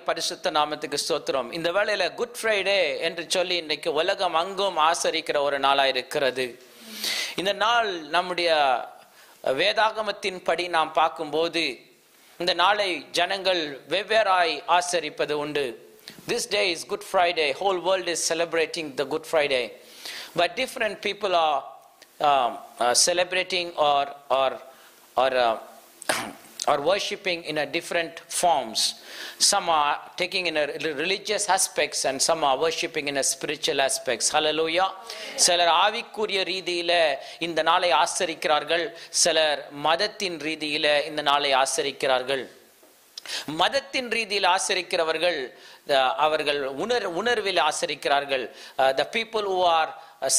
பரிசுத்த நாமத்துக்கு ஸ்தோத்திரம். இந்த வேளையில குட் ஃப்ரைடே என்று சொல்லி இன்னைக்கு உலகம் அங்கும் ஆசரிக்கிற ஒரு நாளா இருக்கிறது. இந்த நாள் நம்முடைய வேதாகமத்தின் படி நாம் பார்க்கும்போது இந்த நாளை ஜனங்கள் வெவ்வேறாய் ஆசரிப்பது உண்டு. This day is Good Friday. Whole world is celebrating the Good Friday, but different people are celebrating or worshipping in a different forms. Some are taking in a religious aspects and some are worshipping in a spiritual aspects. Hallelujah. சிலர் ஆவிக்குரிய ரீதியில இந்த நாளை ஆசரிக்கிறார்கள், சிலர் மதத்தின் ரீதியில இந்த நாளை ஆசரிக்கிறார்கள். மதத்தின் ரீதியில் ஆசரிக்கிறவர்கள் அவர்கள் உணர்வில் ஆசரிக்கிறார்கள். The people who are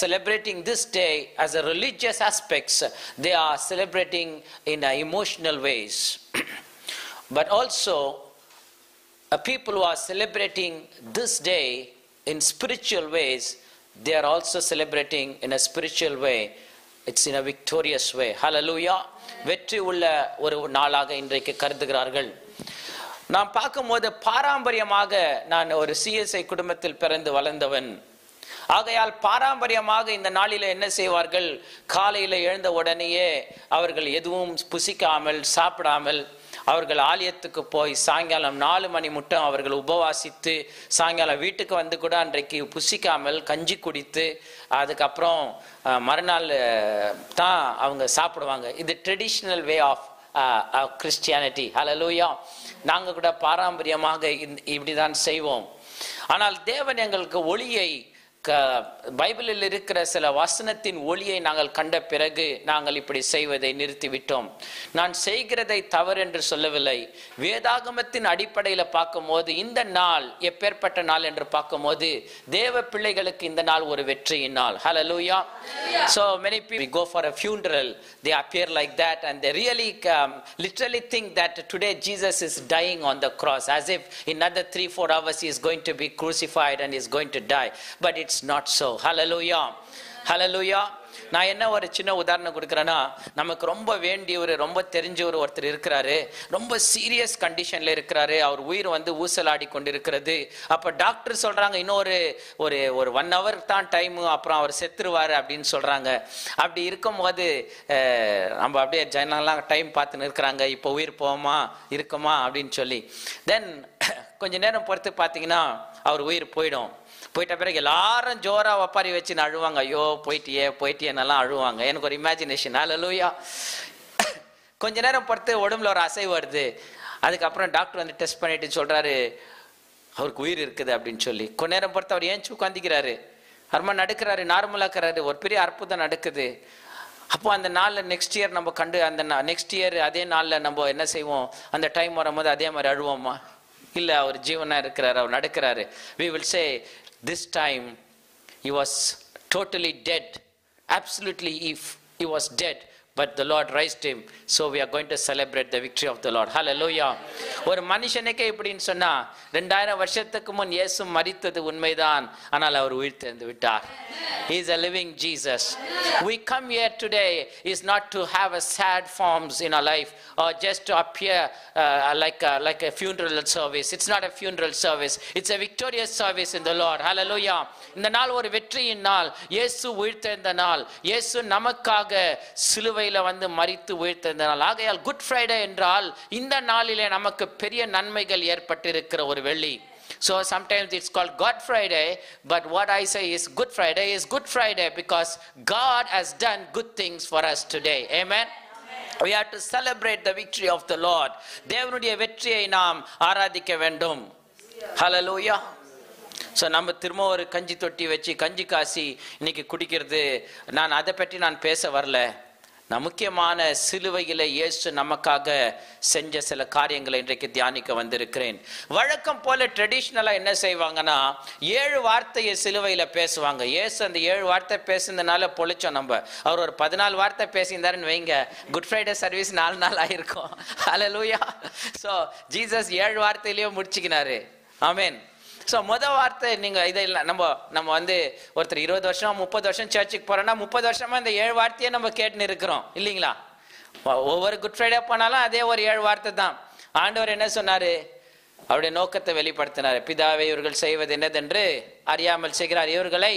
celebrating this day as a religious aspects, they are celebrating in emotional ways. But also people who are celebrating this day in spiritual ways, they are also celebrating in a spiritual way. It's in a victorious way. Hallelujah. வெற்றி உள்ள ஒரு நாளாக இன்றைக்கு கருதுகிறார்கள். நாம் பார்க்கும்போது பாரம்பரியமாக நான் ஒரு சிஎஸ்ஐ குடும்பத்தில் பிறந்து வளர்ந்தவன். ஆகையால் பாரம்பரியமாக இந்த நாளில என்ன செய்வார்கள், காலையில் எழுந்த உடனேயே அவர்கள் எதுவும் புசிக்காமல் சாப்பிடாமல் அவர்கள் ஆலயத்துக்கு போய் சாயங்காலம் 4 மணி மட்டும் அவர்கள் உபவாசித்து சாயங்காலம் வீட்டுக்கு வந்து கூட அன்றைக்கு புசிக்காமல் கஞ்சி குடித்து அதுக்கப்புறம் மறுநாள் தான் அவங்க சாப்பிடுவாங்க. இது ட்ரெடிஷ்னல் வே ஆஃப் கிறிஸ்டியானிட்டி. ஹல்லேலூயா. நாங்கள் கூட பாரம்பரியமாக இப்படிதான் செய்வோம். ஆனால் தேவன் எங்களுக்கு ஒளியை, பைபிளில் இருக்கிற சில வசனத்தின் ஒளியை நாங்கள் கண்ட பிறகு நாங்கள் இப்படி செய்வதை நிறுத்திவிட்டோம். நான் செய்கிறதை தவறு என்று சொல்லவில்லை. வேதாகமத்தின் அடிப்படையில் பார்க்கும்போது இந்த நாள் எப்பேற்பட்ட நாள் என்று பார்க்கும்போது தேவ பிள்ளைகளுக்கு இந்த நாள் ஒரு வெற்றியின் நாள். Hallelujah. So many people go for a funeral, they appear like that and they really literally think that today Jesus is dying on the cross, as if in another 3-4 hours he is going to be crucified and he is going to die. But it's not so. Hallelujah. Hallelujah. நான் என்ன ஒரு சின்ன உதாரணம் கொடுக்குறேன்னா, நமக்கு ரொம்ப வேண்டியவர், ரொம்ப தெரிஞ்சவர் ஒருத்தர் இருக்கிறாரு, ரொம்ப சீரியஸ் கண்டிஷன்ல இருக்கிறாரு, அவர் உயிர் ஊசலாடி கொண்டிருக்கிறது. அப்போ டாக்டர் சொல்றாங்க இன்னொரு ஒரு 1 hour தான் டைம், அப்புறம் அவர் செத்துருவாரு அப்படின்னு சொல்றாங்க. அப்படி இருக்கும்போது நம்ம அப்படியே ஜனங்கள்லாம் டைம் பார்த்துன்னு இருக்கிறாங்க, இப்போ உயிர் போமா இருக்குமா அப்படின்னு சொல்லி. தென் கொஞ்ச நேரம் பொறுத்து பார்த்தீங்கன்னா அவர் உயிர் போயிட்ட பிறகு எல்லாரும் ஜோரா ஒப்பாரி வச்சு அழுவாங்க. ஐயோ போயிட்டியேன்னெல்லாம் அழுவாங்க. எனக்கு ஒரு இமேஜினேஷன். ஹல்லேலூயா. கொஞ்ச நேரம் பொறுத்து உடம்புல ஒரு அசைவு வருது. அதுக்கப்புறம் டாக்டர் டெஸ்ட் பண்ணிட்டு சொல்றாரு அவருக்கு உயிர் இருக்குது அப்படின்னு சொல்லி. கொஞ்ச நேரம் பொறுத்து அவர் ஏன் உட்காந்துக்கிறாரு, அருமா நடக்கிறாரு, நார்மலாக்கிறாரு, ஒரு பெரிய அற்புதம் நடக்குது. அப்போ அந்த நாளில் நெக்ஸ்ட் இயர் நம்ம கண்டு அந்த நெக்ஸ்ட் இயர் அதே நாளில் நம்ம என்ன செய்வோம், அந்த டைம் வரும்போது அதே மாதிரி அழுவோமா? இல்லை, அவர் ஜீவனா இருக்கிறாரு, அவர் நடக்கிறாரு. We will say this time he was totally dead, absolutely he was dead, but the Lord raised him, so we are going to celebrate the victory of the Lord. Hallelujah. ஒரு மனுஷனுக்கே இப்படின்னு சொன்னா 2000 வருஷத்துக்கு முன் இயேசு மரித்தது உண்மைதான், ஆனால் அவர் உயிர்த்தெழுந்து விட்டார். He is a living Jesus. We come here today is not to have a sad forms in our life or just to appear like a funeral service. It's not a funeral service. It's a victorious service in the Lord. Hallelujah. இந்த நாள் ஒரு வெற்றியின் நாள். இயேசு உயிர்த்தெழுந்த நாள். இயேசு நமக்காக சிலுவையில மரித்து உயிர்த்தெழுந்த நாள். ஆகையால் குட் ஃப்ரைடே என்றால் இந்த நாளிலே நமக்கு பெரிய நன்மைகள் ஏற்பட்டிருக்கிற ஒரு வெள்ளி. So sometimes it's called God Friday, but what I say is Good Friday is Good Friday because God has done good things for us today. Amen. We have to celebrate the victory of the Lord. தேவனுடைய வெற்றியை நாம் ஆராதிக்க வேண்டும். Hallelujah. So நம்ம திரும்ப ஒரு கஞ்சி தொட்டி வச்சு கஞ்சி காசி இன்னைக்கு குடிக்கிறது, நான் அதை பற்றி நான் பேச வரல. நான் முக்கியமான சிலுவையில இயேசு நமக்காக செஞ்ச சில காரியங்களை இன்றைக்கு தியானிக்க வந்திருக்கிறேன். வழக்கம் போல ட்ரெடிஷ்னலா என்ன செய்வாங்கன்னா 7 வார்த்தையை சிலுவையில பேசுவாங்க. இயேசு அந்த 7 வார்த்தை பேசுனதுனால பொழிச்சோம். நம்ம அவர் ஒரு 14 வார்த்தை பேசியிருந்தாருன்னு வைங்க, குட் ஃப்ரைடே சர்வீஸ் 4 நாள் ஆயிருக்கும். ஹல்லேலூயா. ஸோ ஜீசஸ் 7 வார்த்தையிலேயே முடிச்சுக்கினாரு. ஆமென். ஸோ வார்த்தை நீங்கள் இதை இல்லை, நம்ம ஒருத்தர் 20 வருஷம் 30 வருஷம் சர்ச்சுக்கு போகிறோன்னா 30 வருஷமா இந்த 7 வார்த்தையே நம்ம கேட்டுன்னு இருக்கிறோம் இல்லைங்களா? ஒவ்வொரு குட் ஃப்ரைடே போனாலும் அதே ஒரு 7 வார்த்தை தான். ஆண்டவர் என்ன சொன்னார்? அவருடைய நோக்கத்தை வெளிப்படுத்தினார். பிதாவே, இவர்கள் செய்வது என்னதென்று அறியாமல் செய்கிறார், இவர்களை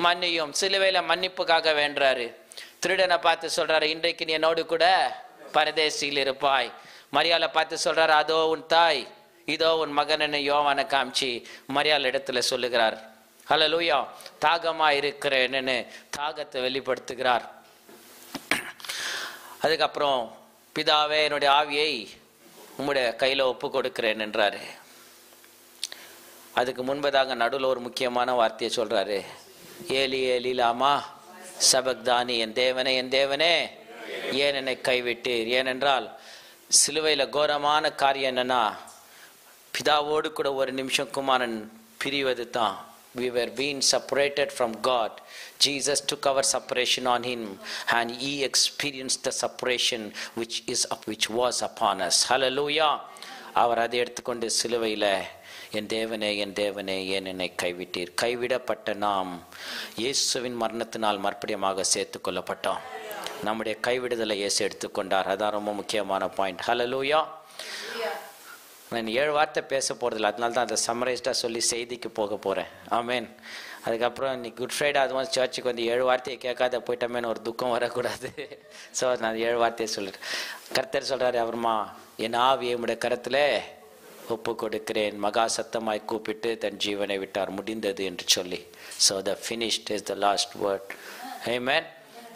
மன்னியும். சிலுவையில மன்னிப்புக்காக வேண்டாரு. திருடனை பார்த்து சொல்றாரு, இன்றைக்கு நீ என்னோடு கூட பரதேசியில் இருப்பாய். மரியாளை பார்த்து சொல்றாரு, அதோ உன் தாய், இதோ உன் மகன் யோவானை காமிச்சு மரியாள் இடத்துல சொல்லுகிறார். ஹல்லேலூயா. தாகமா இருக்கிறேன்னு தாகத்தை வெளிப்படுத்துகிறார். அதுக்கப்புறம் பிதாவே, என்னுடைய ஆவியை உம்முடைய கையில ஒப்பு கொடுக்கிறேன் என்றாரு. அதுக்கு முன்பதாக நடுவில் ஒரு முக்கியமான வார்த்தையை சொல்றாரு, ஏலி ஏலி லாமா சபக்தானி, என் தேவனே என் தேவனே ஏன் என்னை கைவிட்டீர். ஏனென்றால் சிலுவையில கோரமான காரியம் என்னன்னா, பிதாவோடு கூட ஒரு நிமிஷம் குமாரன் பிரிவது தான். We were being separated from God. Jesus took our separation on him and he experienced the separation which was upon us. Hallelujah. அவர் அதை எடுத்துக்கொண்டு சிலுவையில், என் தேவனே என் தேவனே ஏன் என்னை கைவிட்டீர். கைவிடப்பட்ட நாம் இயேசுவின் மரணத்தினால் மறுபடியுமாக சேர்த்து கொள்ளப்பட்டோம். நம்முடைய கைவிடுதலை இயேசு எடுத்துக்கொண்டார். அதான் ரொம்ப முக்கியமான பாயிண்ட். ஹல்லேலூயா. நான் 7 வார்த்தை பேச போகிறதில்ல, அதனால தான் அதை சம்மரைஸ்டாக சொல்லி செய்திக்கு போக போகிறேன். ஆமேன். அதுக்கப்புறம் இன்னைக்கு குட் ஃப்ரைடே, அதுவும் சர்ச்சுக்கு வந்து 7 வார்த்தையை கேட்காத போயிட்டோமேன்னு ஒரு துக்கம் வரக்கூடாது. ஸோ நான் 7 வார்த்தையை சொல்லிட்டேன். கர்த்தர் சொல்கிறாரு, அவருமா என் ஆவியை உம்முடைய கரத்தில் ஒப்பு கொடுக்கிறேன். மகா சத்தமாய் கூப்பிட்டு தன் ஜீவனை விட்டார், முடிந்தது என்று சொல்லி. So the finished is the last word. ஆமென்.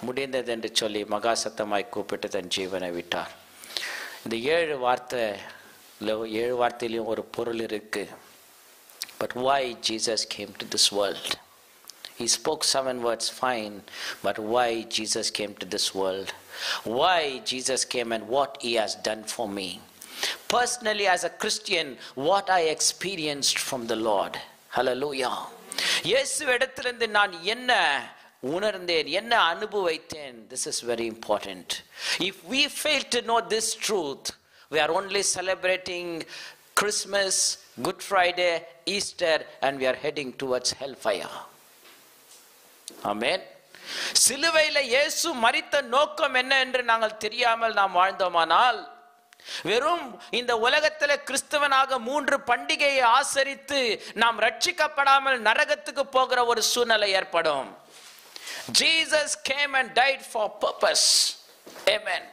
முடிந்தது என்று சொல்லி மகா சத்தமாய் கூப்பிட்டு தன் ஜீவனை விட்டார். இந்த 7 வார்த்தையிலையும் ஒரு பொருள் இருக்கு. But why Jesus came to this world? He spoke 7 words, fine, but why Jesus came to this world? Why Jesus came and what he has done for me? Personally, as a Christian, what I experienced from the Lord. Hallelujah. இயேசு இடத்திலிருந்து நான் என்ன உணர்ந்தேன், என்ன அனுபவித்தேன். This is very important. If we fail to know this truth, we are only celebrating Christmas, Good Friday, Easter, and we are heading towards hellfire. Amen. சிலுவையில் இயேசு மரித்த நோக்கம் என்ன என்று நாங்கள் தெரியாமல் நாம் வாழ்ந்தோமானால், வெறும் இந்த உலகத்தில் கிறிஸ்தவனாக 3 பண்டிகையை ஆசரித்து நாம் ரட்சிக்கப்படாமல் நரகத்துக்கு போகிற ஒரு சூழ்நிலை ஏற்படும். Jesus came and died for purpose. Amen.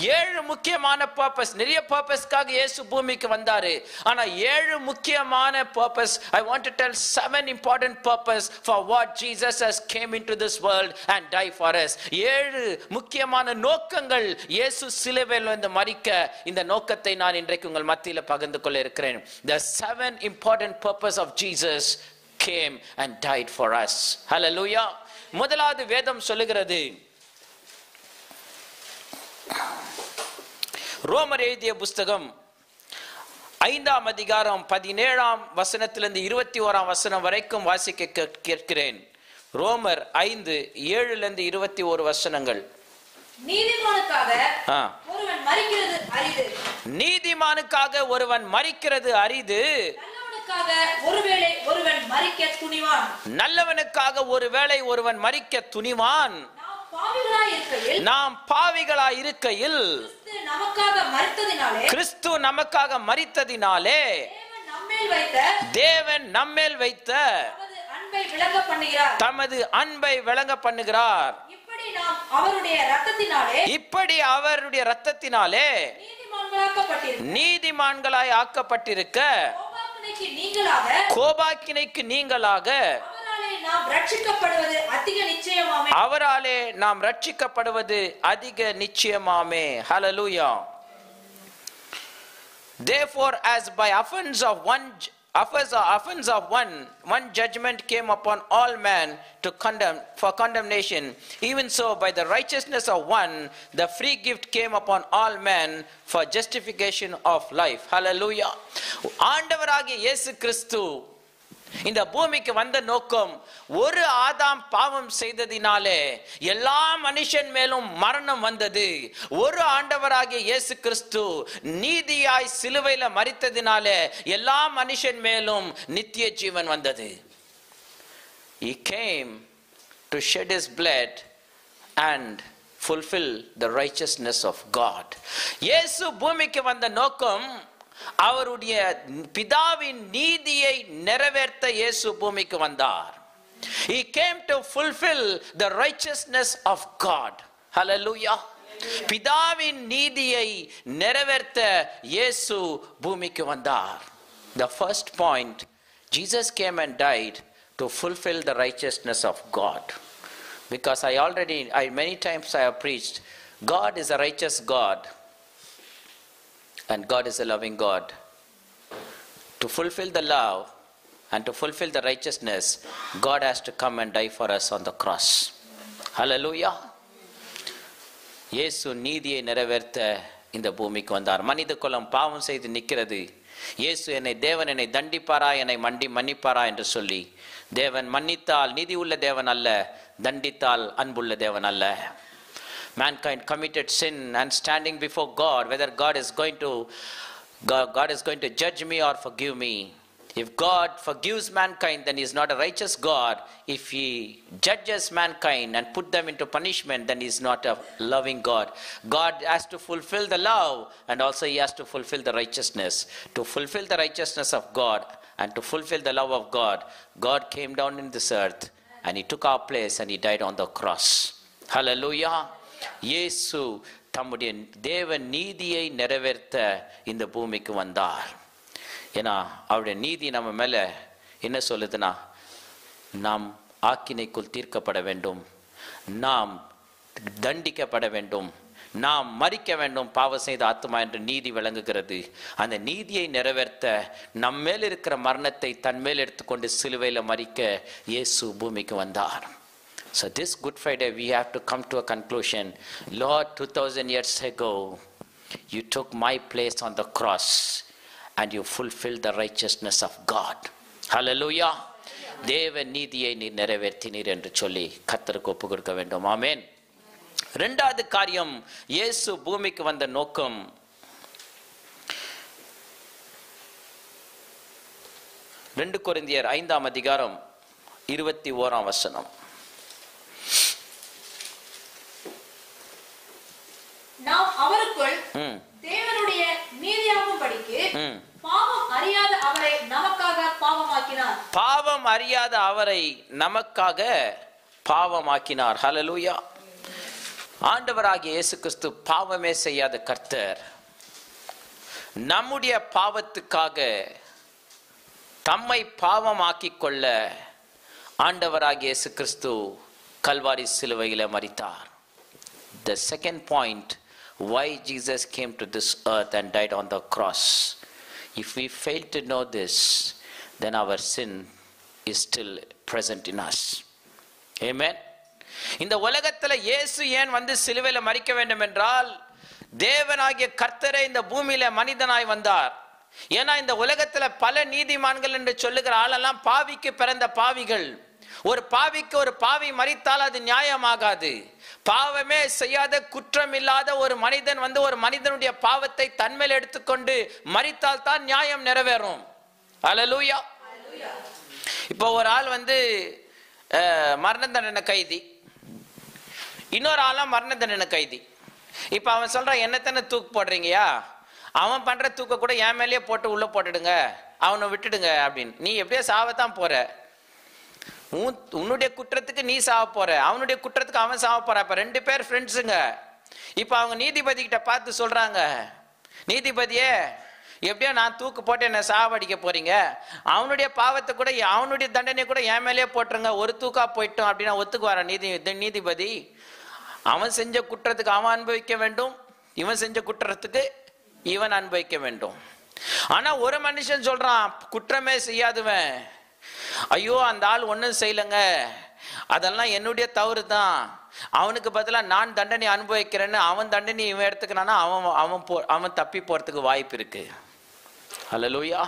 7 முக்கியமான பர்பஸ். நிறைய பர்பஸ்க்காக இயேசு பூமிக்கு வந்தாரு. ஆனா 7 முக்கியமான purpose. I want to tell 7 important purpose for what Jesus has came into this world and die for us. 7 முக்கியமான நோக்கங்கள் இயேசு சிலுவையில் வந்து மரிக்க. இந்த நோக்கத்தை நான் இன்றைக்கு உங்கள் மத்தியில் பகிர்ந்து கொள்ள இருக்கிறேன். The 7 important purpose of Jesus came and died for us. Hallelujah. முதலாவது வேதம் சொல்லுகிறது, ரோமர் எழுதிய புஸ்தகம் 5ஆம் அதிகாரம் 17ஆம் வசனத்திலிருந்து 21ஆம் வசனம் வரைக்கும் வாசிக்க கேட்கிறேன். ரோமர் 5 7லிருந்து 21 வசனங்கள். நீதிமானுக்காக ஒருவன் மரிக்கிறது அரிது, நல்லவனுக்காக ஒருவேளை ஒருவன் மரிக்க துணிவான். நாம் பாவிகளாய் இருக்கையில் கிறிஸ்து நமக்காக மரித்ததினாலே தேவன் நம்மேல் வைத்த தமது அன்பை விளங்க பண்ணுகிறார். இப்படி அவருடைய இரத்தத்தினாலே நீதிமான்களாய் ஆக்கப்பட்டிருக்க கோபாக்கினைக்கு நீங்களாக அவராலே நாம் ரட்சிக்கப்படுவது அதிக நிச்சயமாமே. Hallelujah. Therefore, as by offense of one judgment came upon all men for condemnation, even so by the righteousness of one the free gift came upon all men for justification of life. Hallelujah. ஆண்டவராகிய இயேசு கிறிஸ்து இந்த பூமிக்கு வந்த நோக்கம், ஒரு ஆதாம் பாவம் செய்ததினாலே எல்லா மனுஷன் மேலும் மரணம் வந்தது. ஒரு ஆண்டவராகிய இயேசு கிறிஸ்து நீதியாய் சிலுவையில மரித்ததினாலே எல்லா மனுஷன் மேலும் நித்திய ஜீவன் வந்தது. He came to shed his blood and fulfill the righteousness of God. இயேசு பூமிக்கு வந்த நோக்கம், அவருடைய பிதாவின் நீதியை நிறைவேற்ற இயேசு பூமிக்கு வந்தார். He came to fulfill the righteousness of God. Hallelujah. பிதாவின் நீதியை நிறைவேற்ற இயேசு பூமிக்கு வந்தார். The first point, Jesus came and died to fulfill the righteousness of God. Because many times I have preached, God is a righteous God and God is a loving God. To fulfill the love and to fulfill the righteousness, God has to come and die for us on the cross. Hallelujah. இயேசு நீதியை நிறைவேற்ற இந்த பூமிக்கு வந்தார். மனித குலம் பாவம் செய்து நிற்கிறது. இயேசு தேவன் என்னை தண்டிப்பாரா, என்னை மன்னிப்பாரா என்று சொல்லி, தேவன் மன்னித்தால் நீதி உள்ள தேவன் அல்ல, தண்டித்தால் அன்புள்ள தேவன் அல்ல. Mankind committed sin and standing before God, whether God is going to judge me or forgive me. If God forgives mankind, then he is not a righteous God. If he judges mankind and put them into punishment, then he is not a loving God. God has to fulfill the love and also he has to fulfill the righteousness. To fulfill the righteousness of God and to fulfill the love of God, God came down in this earth and he took our place and he died on the cross. Hallelujah. இயேசு தம்முடைய தேவ நீதியை நிறைவேற்ற இந்த பூமிக்கு வந்தார். ஏன்னா அவருடைய நீதி நம்ம மேலே என்ன சொல்லுதுன்னா, நாம் ஆக்கினைக்குள் தீர்க்கப்பட வேண்டும், நாம் தண்டிக்கப்பட வேண்டும், நாம் மரிக்க வேண்டும் பாவம் செய்த ஆத்மா என்று நீதி விளங்குகிறது. அந்த நீதியை நிறைவேற்ற நம்மேல் இருக்கிற மரணத்தை தன்மேல் எடுத்துக்கொண்டு சிலுவையில் மரிக்க இயேசு பூமிக்கு வந்தார். So this Good Friday we have to come to a conclusion. Lord, 2000 years ago you took my place on the cross and you fulfilled the righteousness of God. Hallelujah. தேவ நீதியை நீர் நிறைவேற்றினீர் என்று சொல்லி கர்த்தருக்கு ஒப்பு கொடுக்க வேண்டும். ஆமென். இரண்டாவது காரியம், இயேசு பூமிக்கு வந்த நோக்கம். 2 கொரிந்தியர் 5ஆம் அதிகாரம் 21ஆம் வசனம். நாம் அவருக்குள் தேவனுடைய நீதியாகும்படிக்கு பாவம் அறியாத அவரை நமக்காக பாவமாக்கினார். பாவம் அறியாத அவரை நமக்காக பாவமாக்கினார். ஹல்லேலூயா. ஆண்டவராகிய இயேசு கிறிஸ்து பாவமே செய்யாத கர்த்தர் நம்முடைய பாவத்துக்காக தம்மை பாவமாக்கிக் கொள்ள ஆண்டவராகிய இயேசு கிறிஸ்து கல்வாரி சிலுவையிலே மரித்தார். The second point, why Jesus came to this earth and died on the cross. If we fail to know this, then our sin is still present in us. Amen. இந்த உலகத்துல இயேசு ஏன் வந்து சிலுவையில் மரிக்க வேண்டும் என்றால், தேவனாகிய கர்த்தரே இந்த பூமியில மனிதனாய் வந்தார். ஏன்னா இந்த உலகத்துல பல நீதிமான்கள் என்று சொல்லுகிற ஆளெல்லாம் பாவிக்கு பிறந்த பாவிகள். ஒரு பாவிக்கு ஒரு பாவி மரித்தால் அது நியாயமாகாது. பாவமே செய்யாத குற்றம் இல்லாத ஒரு மனிதன் வந்து ஒரு மனிதனுடைய பாவத்தை தன்மேல் எடுத்துக்கொண்டு மரித்தால் தான் நியாயம் நிறைவேறும். அல்லேலூயா. இப்போ ஒரு ஆள் வந்து மரண தண்டனை கைதி, இன்னொரு ஆளாம் மரண தண்டனை கைதி. இப்ப அவன் சொல்றான், என்னத்தானே தூக்கு போடுறீங்கயா, அவன் பண்ற தூக்க கூட என் மேலேயே போட்டு உள்ள போட்டுடுங்க, அவனை விட்டுடுங்க அப்படின்னு. நீ எப்படியோ சாவத்தான் போற. உன்னுடைய குற்றத்துக்கு நீ சாவ போற, அவனுடைய குற்றத்துக்கு அவன் சாவ போற. இப்ப 2 பேர் ஃப்ரெண்ட்ஸுங்க. இப்ப அவங்க நீதிபதி கிட்ட பார்த்து சொல்றாங்க, நீதிபதியே எப்படியோ நான் தூக்கு போட்டு என்ன சாவடிக்க போறீங்க, அவனுடைய பாவத்தை கூட அவனுடைய தண்டனை கூட என் மேலேயே போட்டுருங்க, ஒரு தூக்கா போயிட்டோம் அப்படின்னா ஒத்துக்குவார நீதிபதி? அவன் செஞ்ச குற்றத்துக்கு அவன் அனுபவிக்க வேண்டும், இவன் செஞ்ச குற்றத்துக்கு இவன் அனுபவிக்க வேண்டும். ஆனா ஒரு மனுஷன் சொல்றான், குற்றமே செய்யாதுவன், ஐயோ அந்த ஆள் ஒன்றும் செய்யலைங்க, அதெல்லாம் என்னுடைய தவறு தான், அவனுக்கு பதிலாக நான் தண்டனை அனுபவிக்கிறேன்னு அவன் தண்டனை இவன் எடுத்துக்கிறான்னா அவன் தப்பி போறதுக்கு வாய்ப்பு இருக்கு. அல்லேலூயா.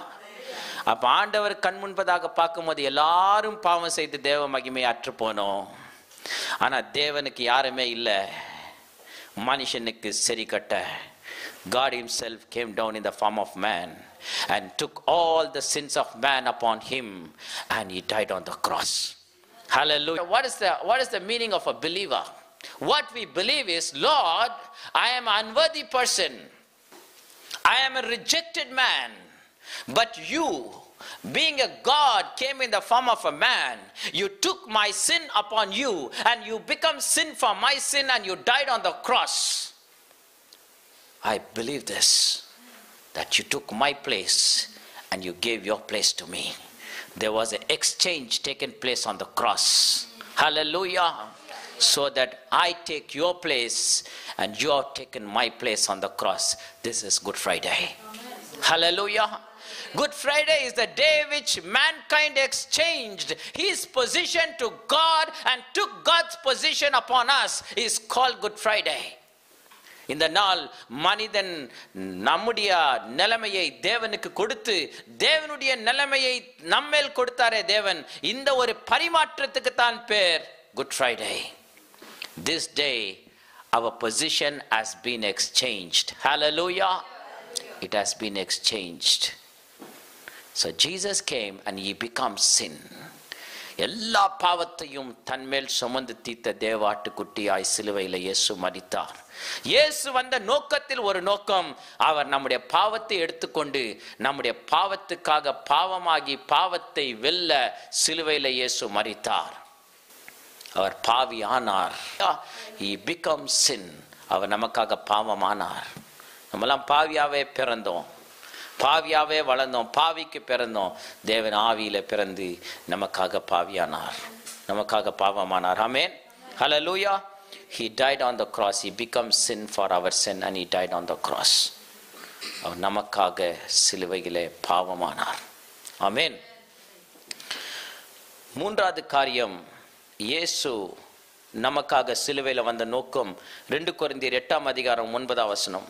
அப்ப ஆண்டவர் கண் முன்பதாக பார்க்கும்போது எல்லாரும் பாவம் செய்து தேவ மகிமையை அற்று போனோம். ஆனா தேவனுக்கு யாருமே இல்லை மனுஷனுக்கு சரி கட்ட. God himself came down in the form of man and took all the sins of man upon him and he died on the cross. Hallelujah. What is the meaning of a believer? What we believe is, Lord, I am an unworthy person. I am a rejected man. But you, being a God, came in the form of a man. You took my sin upon you, and you become sin for my sin, and you died on the cross. I believe this, that you took my place and you gave your place to me. There was an exchange taken place on the cross. Hallelujah. So that I take your place and you have taken my place on the cross. This is Good Friday. Hallelujah. Good Friday is the day which mankind exchanged his position to God and took God's position upon us. Is called Good Friday. இந்த நாள் மனிதன் நம்முடைய நிலைமையை தேவனுக்கு கொடுத்து தேவனுடைய நிலைமையை நம்மேல் கொடுத்தாரே தேவன், இந்த ஒரு பரிமாற்றத்துக்கு தான் பேர் Good Friday. This day our position has been exchanged. Hallelujah. It has been exchanged. So Jesus came and he became sin. எல்லா பாவத்தையும் தன்மேல் சுமந்து தீர்த்த தேவாட்டுக்குட்டியாய் சிலுவையில் இயேசு மரித்தார். இயேசு வந்த நோக்கத்தில் ஒரு நோக்கம், அவர் நம்முடைய பாவத்தை எடுத்துக்கொண்டு நம்முடைய பாவத்துக்காக பாவமாகி பாவத்தை வெல்ல சிலுவையில் இயேசு மரித்தார். அவர் பாவி ஆனார். He became sin. அவர் நமக்காக பாவமானார். நம்மெல்லாம் பாவியாவே பிறந்தோம், பாவியாவே வளர்ந்தோம், பாவிக்கு பிறந்தோம். தேவன் ஆவியில பிறந்து நமக்காக பாவியானார், நமக்காக பாவமானார். ஆமென். Hallelujah. He died on the cross. He became sin for our sin and he died on the cross. அவர் நமக்காக சிலுவையிலே பாவமானார். ஆமென். மூன்றாவது காரியம், இயேசு நமக்காக சிலுவையில் வந்த நோக்கம் 2 கொரிந்தியர் 8:9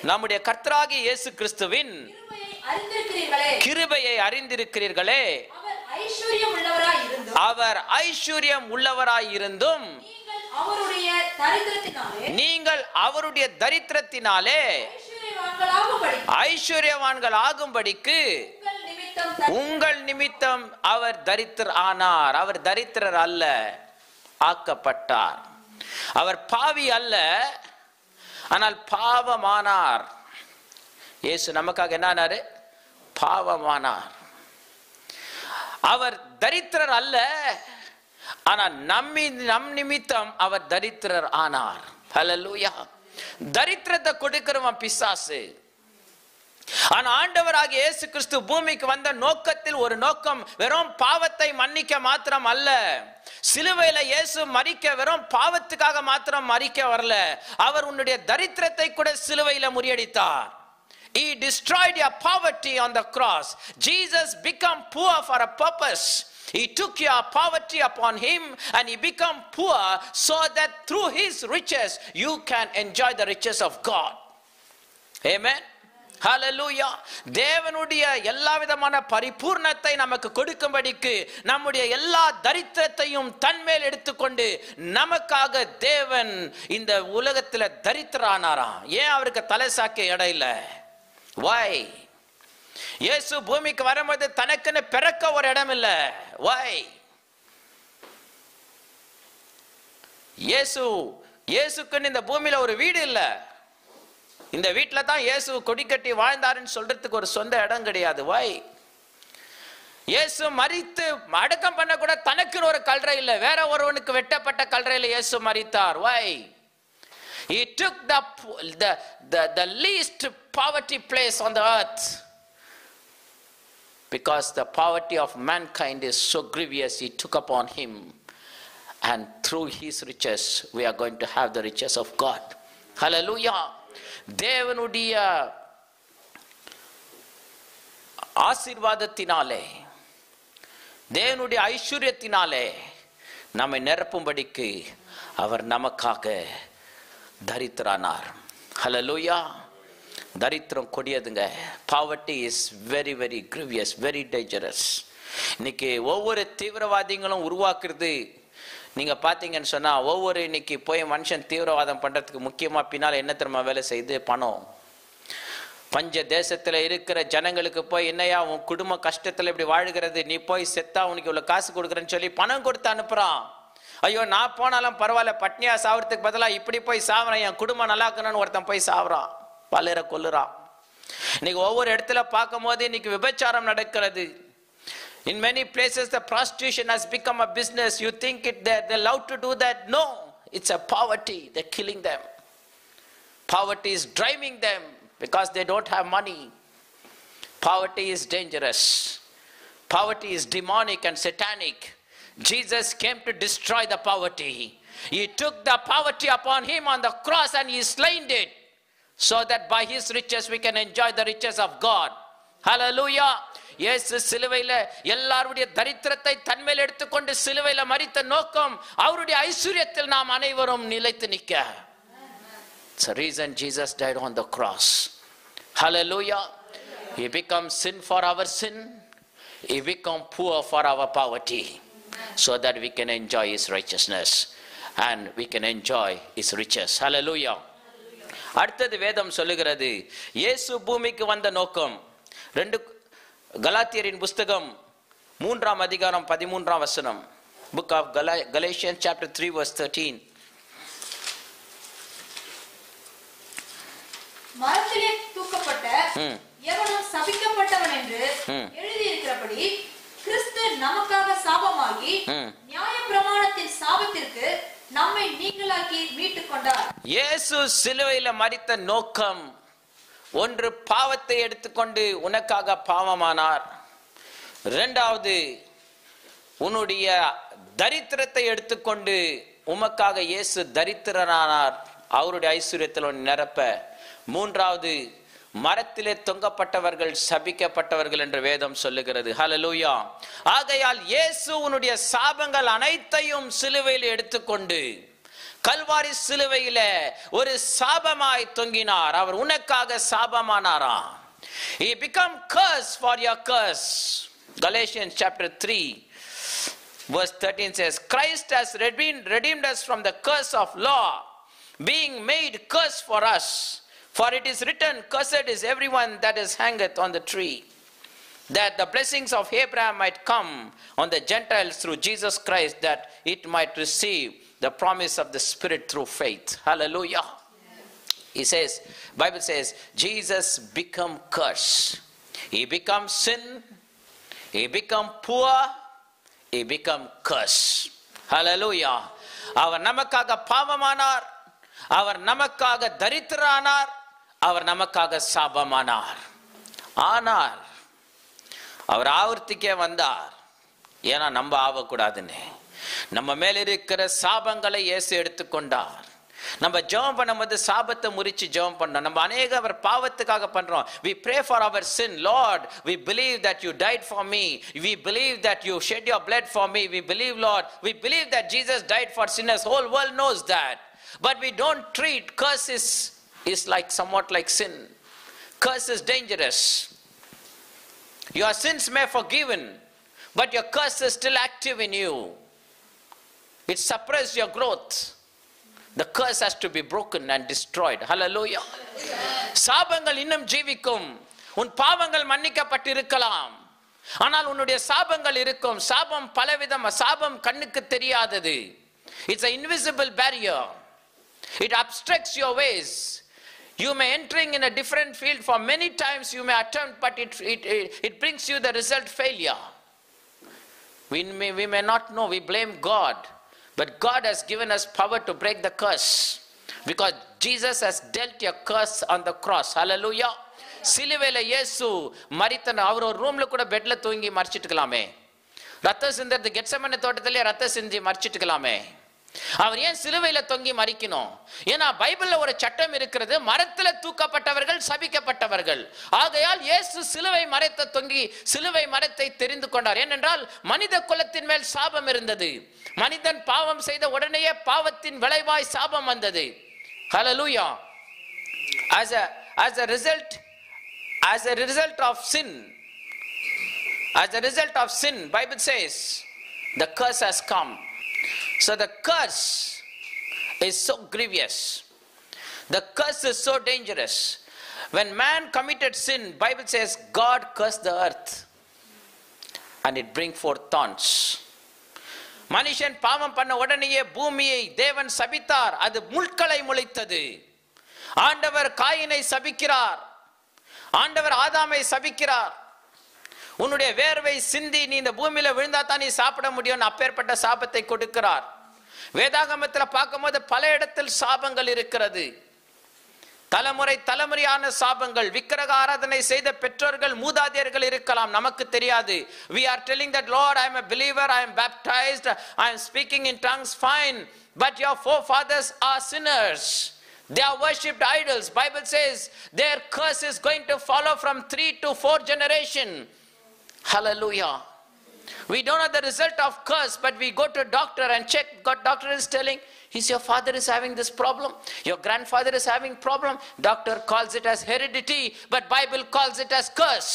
நம்முடைய கர்த்தராகிய இயேசு கிறிஸ்துவின் கிருபையை அறிந்திருக்கிறீர்களே, அவர் ஐஸ்வர்யம் உள்ளவராய் இருந்தும் நீங்கள் அவருடைய தரித்திரத்தினாலே ஐஸ்வர்யவான்கள் ஆகும்படிக்கு உங்கள் நிமித்தம் அவர் தரித்திரர் ஆனார். அவர் தரித்திரர் அல்ல, ஆக்கப்பட்டார். அவர் பாவி அல்ல, ஆனால் பாவமானார். இயேசு நமக்காக என்ன ஆனாரு? பாவமானார். அவர் தரித்திரர் அல்ல, ஆனால் நம் நிமித்தம் அவர் தரித்திரர் ஆனார். ஹல்லேலூயா. தரித்திரத்தை கொடுக்கிறவன் பிசாசு. ஆனா ஆண்டவராகிய இயேசு கிறிஸ்து பூமிக்கு வந்த நோக்கத்தில் ஒரு நோக்கம் வெறும் பாவத்தை மன்னிக்க மாத்திரம் அல்ல. சிலுவையில இயேசு மரிக்க வெறும் பாவத்துக்காக மாத்திரம் மரிக்க வரல, அவர் உன்னுடைய தரித்திரத்தை கூட சிலுவையில முறியடித்தார். He destroyed your poverty on the cross. Jesus became poor for a purpose. He took your poverty upon him and he became poor so that through his riches you can enjoy the riches of God. Amen. Hallelujah. தேவனுடைய எல்லா விதமான பரிபூர்ணத்தை நமக்கு கொடுக்கும்படிக்கு நம்முடைய எல்லா தரித்திரத்தையும் தன்மேல் எடுத்துக்கொண்டு நமக்காக தேவன் இந்த உலகத்தில் தரித்திரானாராம். ஏன் அவருக்கு தலை சாக்க இடம் இல்லை? Why? இயேசு பூமிக்கு வரும்போது தனக்குன்னு பிறக்க ஒரு இடம் இல்லை. Why? இயேசுக்குன்னு இந்த பூமியில ஒரு வீடு இல்லை. இந்த வீட்டில தான் இயேசு கொடி கட்டி வாழ்ந்தாருன்னு சொல்றதுக்கு ஒரு சொந்த இடம் கிடையாது. Why? இயேசு மரித்து அடக்கம் பண்ண கூட தனக்குன்னு ஒரு கல்லறை இல்லை, வேற ஒருவனுக்கு வெட்டப்பட்ட கல்லறையில் இயேசு மரித்தார். Why? He took the least poverty place on the earth because the poverty of mankind is so grievous. He took upon him, and through his riches we are going to have the riches of God. Hallelujah. தேவனுடைய ஆசீர்வாதத்தினாலே, தேவனுடைய ஐஸ்வர்யத்தினாலே நம்மை நிரப்பும்படிக்கு அவர் நமக்காக தரித்திரானார். ஹல்லேலூயா. தரித்திரம் கொடியதுங்க. Poverty is very very grievous, very dangerous. இன்னைக்கு ஒவ்வொரு தீவிரவாதிகளும் உருவாக்குறது நீங்க பாத்தீங்கன்னு சொன்னா, ஒவ்வொரு இன்னைக்கு போய் மனுஷன் தீவிரவாதம் பண்றதுக்கு முக்கியமா பின்னால் என்ன தெரியுமா வேலை செய்து? பணம். பஞ்ச தேசத்துல இருக்கிற ஜனங்களுக்கு போய், என்னையா உன் குடும்ப கஷ்டத்துல இப்படி வாழுகிறது, நீ போய் செத்தா உனக்கு இவ்வளவு காசு கொடுக்குறேன்னு சொல்லி பணம் கொடுத்து அனுப்புறான். ஐயோ நான் போனாலும் பரவாயில்ல, பட்னியா சாவறதுக்கு பதிலாக இப்படி போய் சாவறேன், என் குடும்பம் நல்லா இருக்கணும்னு ஒருத்தன் போய் சாவறான், பலரை கொல்லுறான். இன்னைக்கு ஒவ்வொரு இடத்துல பார்க்கும் போது இன்னைக்கு விபச்சாரம் நடக்கிறது. In many places the prostitution has become a business. You think they love to do that? No, it's a poverty. They're killing them. Poverty is driving them because they don't have money. Poverty is dangerous. Poverty is demonic and satanic. Jesus came to destroy the poverty. He took the poverty upon him on the cross and he slain it, so that by his riches we can enjoy the riches of God. Hallelujah. இயேசு சிலுவையில எல்லாருடைய தரித்திரத்தை தன்மேல் எடுத்துக்கொண்டு சிலுவையில மரித்த நோக்கம் அவருடைய ஐஸ்வர்யத்தில் நாம் அனைவரும் நிலைத்து நிற்க. It's the reason Jesus died on the cross. Hallelujah. He became sin for our sin. He became poor for our poverty, so that we can enjoy his righteousness and we can enjoy his riches. Hallelujah. அடுத்தது வேதம் சொல்லுகிறது இயேசு பூமிக்கு வந்த நோக்கம். கலாத்தியரின் புஸ்தகம் 3ஆம் அதிகாரம் 13ஆம் வசனம். Book of Galatians chapter 3 verse 13. மரத்திலே தூக்கப்பட்ட எவனும் சபிக்கப்பட்டவன் என்று எழுதியிருக்கிறபடி கிறிஸ்து நமக்காக சாபமாகி நியாயப்பிரமாணத்தின் சாபத்திற்கு நம்மை நீங்களாக்கி மீட்டுக் கொண்டார். இயேசு சிலுவையில மரித்த நோக்கம் ஒன்று, பாவத்தை எடுத்துக்கொண்டு உனக்காக பாவமானார். இரண்டாவது, உன்னுடைய தரித்திரத்தை எடுத்துக்கொண்டு உமக்காக இயேசு தரித்திரனானார், அவருடைய ஐஸ்வர்யத்தில் நிரப்ப. மூன்றாவது, மரத்திலே தொங்கப்பட்டவர்கள் சபிக்கப்பட்டவர்கள் என்று வேதம் சொல்லுகிறது. ஹல்லேலூயா. ஆகையால் இயேசு உன்னுடைய சாபங்கள் அனைத்தையும் சிலுவையில் எடுத்துக்கொண்டு கல்வாரி சிலுவையில ஒரு சாபமாய் தொங்கினார். அவர் உனக்காக சாபமானாரா. He become curse for your curse. Galatians chapter 3 verse 13 says, Christ has redeemed us from the curse of law, being made curse for us. For it is written, cursed is everyone that is hangeth on the tree, that the blessings of Abraham might come on the Gentiles through Jesus Christ, that it might receive the promise of the Spirit through faith. Hallelujah. He says, Bible says, Jesus become curse. He become sin. He become poor. He become curse. Hallelujah. அவர் நமக்காக பாவமானார், அவர் நமக்காக தரித்திரனானார், அவர் நமக்காக சாபமானார். ஆனால் அவர் ஆவர்த்திக்கே வந்தார். ஏன்னா நம்ம ஆகக்கூடாதுன்னு நம்ம மேல இருக்கிற சாபங்களை இயேசு எடுத்துக்கொண்டார். நம்ம ஜெபம் பண்ணும்போது சாபத்தை முறிச்சு ஜெபம் பண்ணோம். நம்ம அநேக பாவத்துக்காக பண்றோம். We pray for our sin. Lord, we believe that you died for me. We believe that you shed your blood for me. We believe, Lord, we believe that Jesus died for sinners. Whole world knows that. But we don't treat curse is like somewhat like sin. Curse is dangerous. Your sins may forgiven, but your curse is still active in you. It suppresses your growth. The curse has to be broken and destroyed. Hallelujah. சாபங்கள் இன்னும் ஜீவிக்கும். உன் பாவங்கள் மன்னிக்கப்பட்டிருக்கலாம், ஆனால் உன்னுடைய சாபங்கள் இருக்கும். சாபம் பலவிதம். சாபம் கண்ணுக்கு தெரியாதது. It's an invisible barrier. It obstructs your ways. You may entering in a different field for many times you may attempt, but it brings you the result failure. We may not know. We blame God. But God has given us power to break the curse, because Jesus has dealt a curse on the cross. Hallelujah. சிலுவையில இயேசு மரித்தன. அவர் ஒரு ரூம்ல கூட பெட்ல தூங்கி மரிச்சிட்டுக்கலாமே. ரத்தம் சிந்தறது Gethsemane தோட்டத்திலே ரத்தம் சிந்தி மரிச்சிட்டுக்கலாமே. அவர் ஏன் சிலுவையில தொங்கி மரிக்கணும்? ஏன்னா பைபிள்ல ஒரு சட்டம் இருக்கிறது, மரத்துல தூக்கப்பட்டவர்கள் சபிக்கப்பட்டவர்கள். ஆகையால் இயேசு சிலுவை மரத்தை தெரிந்து கொண்டார். ஏனென்றால் மனித குலத்தின் மேல் சாபம் இருந்தது. மனிதன் பாவம் செய்த உடனேயே பாவத்தின் விளைவாய் சாபம் வந்தது. Hallelujah. As a result of sin, Bible says the curse has come. So the curse is so grievous. The curse is so dangerous. When man committed sin, Bible says God cursed the earth and it bring forth thorns. மனுஷன் பாவம் பண்ண உடனேயே பூமியை தேவன் சபித்தார், அது முள்களை முளைத்தது. ஆண்டவர் காயினை சபிக்கிறார், ஆண்டவர் ஆதாமை சபிக்கிறார். உன்னுடைய வேர்வை சிந்தி நீ இந்த பூமியில விழுந்தா தான் நீ சாப்பிட முடியும், அப்பேற்பட்ட சாபத்தை கொடுக்கிறார். வேதாகமத்தில் பார்க்கும்போது பல இடத்தில் சாபங்கள் இருக்கிறது, தலைமுறை தலைமுறையான சாபங்கள். விக்கிரக ஆராதனை செய்த பெற்றோர்கள் மூதாதையர்கள் இருக்கலாம், நமக்கு தெரியாது. We are telling that Lord, I am a believer, I am baptized, I am speaking in tongues, fine, but your forefathers are sinners. They are worshipped idols. Bible says their curse is going to follow from 3 to 4 generation. Hallelujah. We don't know the result of curse, but we go to doctor and check. God, doctor is telling, your father is having this problem, your grandfather is having problem. Doctor calls it as heredity, but Bible calls it as curse.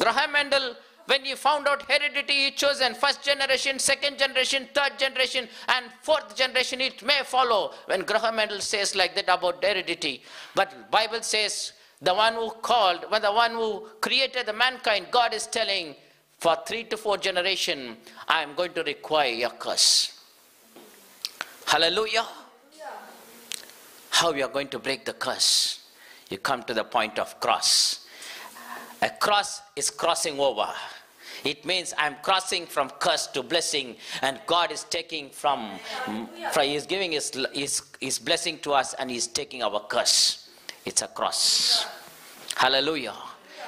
Graham Mendel, when he found out heredity, he chose in first generation, second generation, third generation, and fourth generation it may follow. When Graham Mendel says like that about heredity, but Bible says the one who called, when the one who created the mankind, God is telling, for 3 to 4 generation, I am going to require your curse. Hallelujah. How you are going to break the curse? You come to the point of cross. A cross is crossing over. It means I am crossing from curse to blessing, and God is taking He is giving his blessing to us, and He is taking our curse. It's a cross. Hallelujah.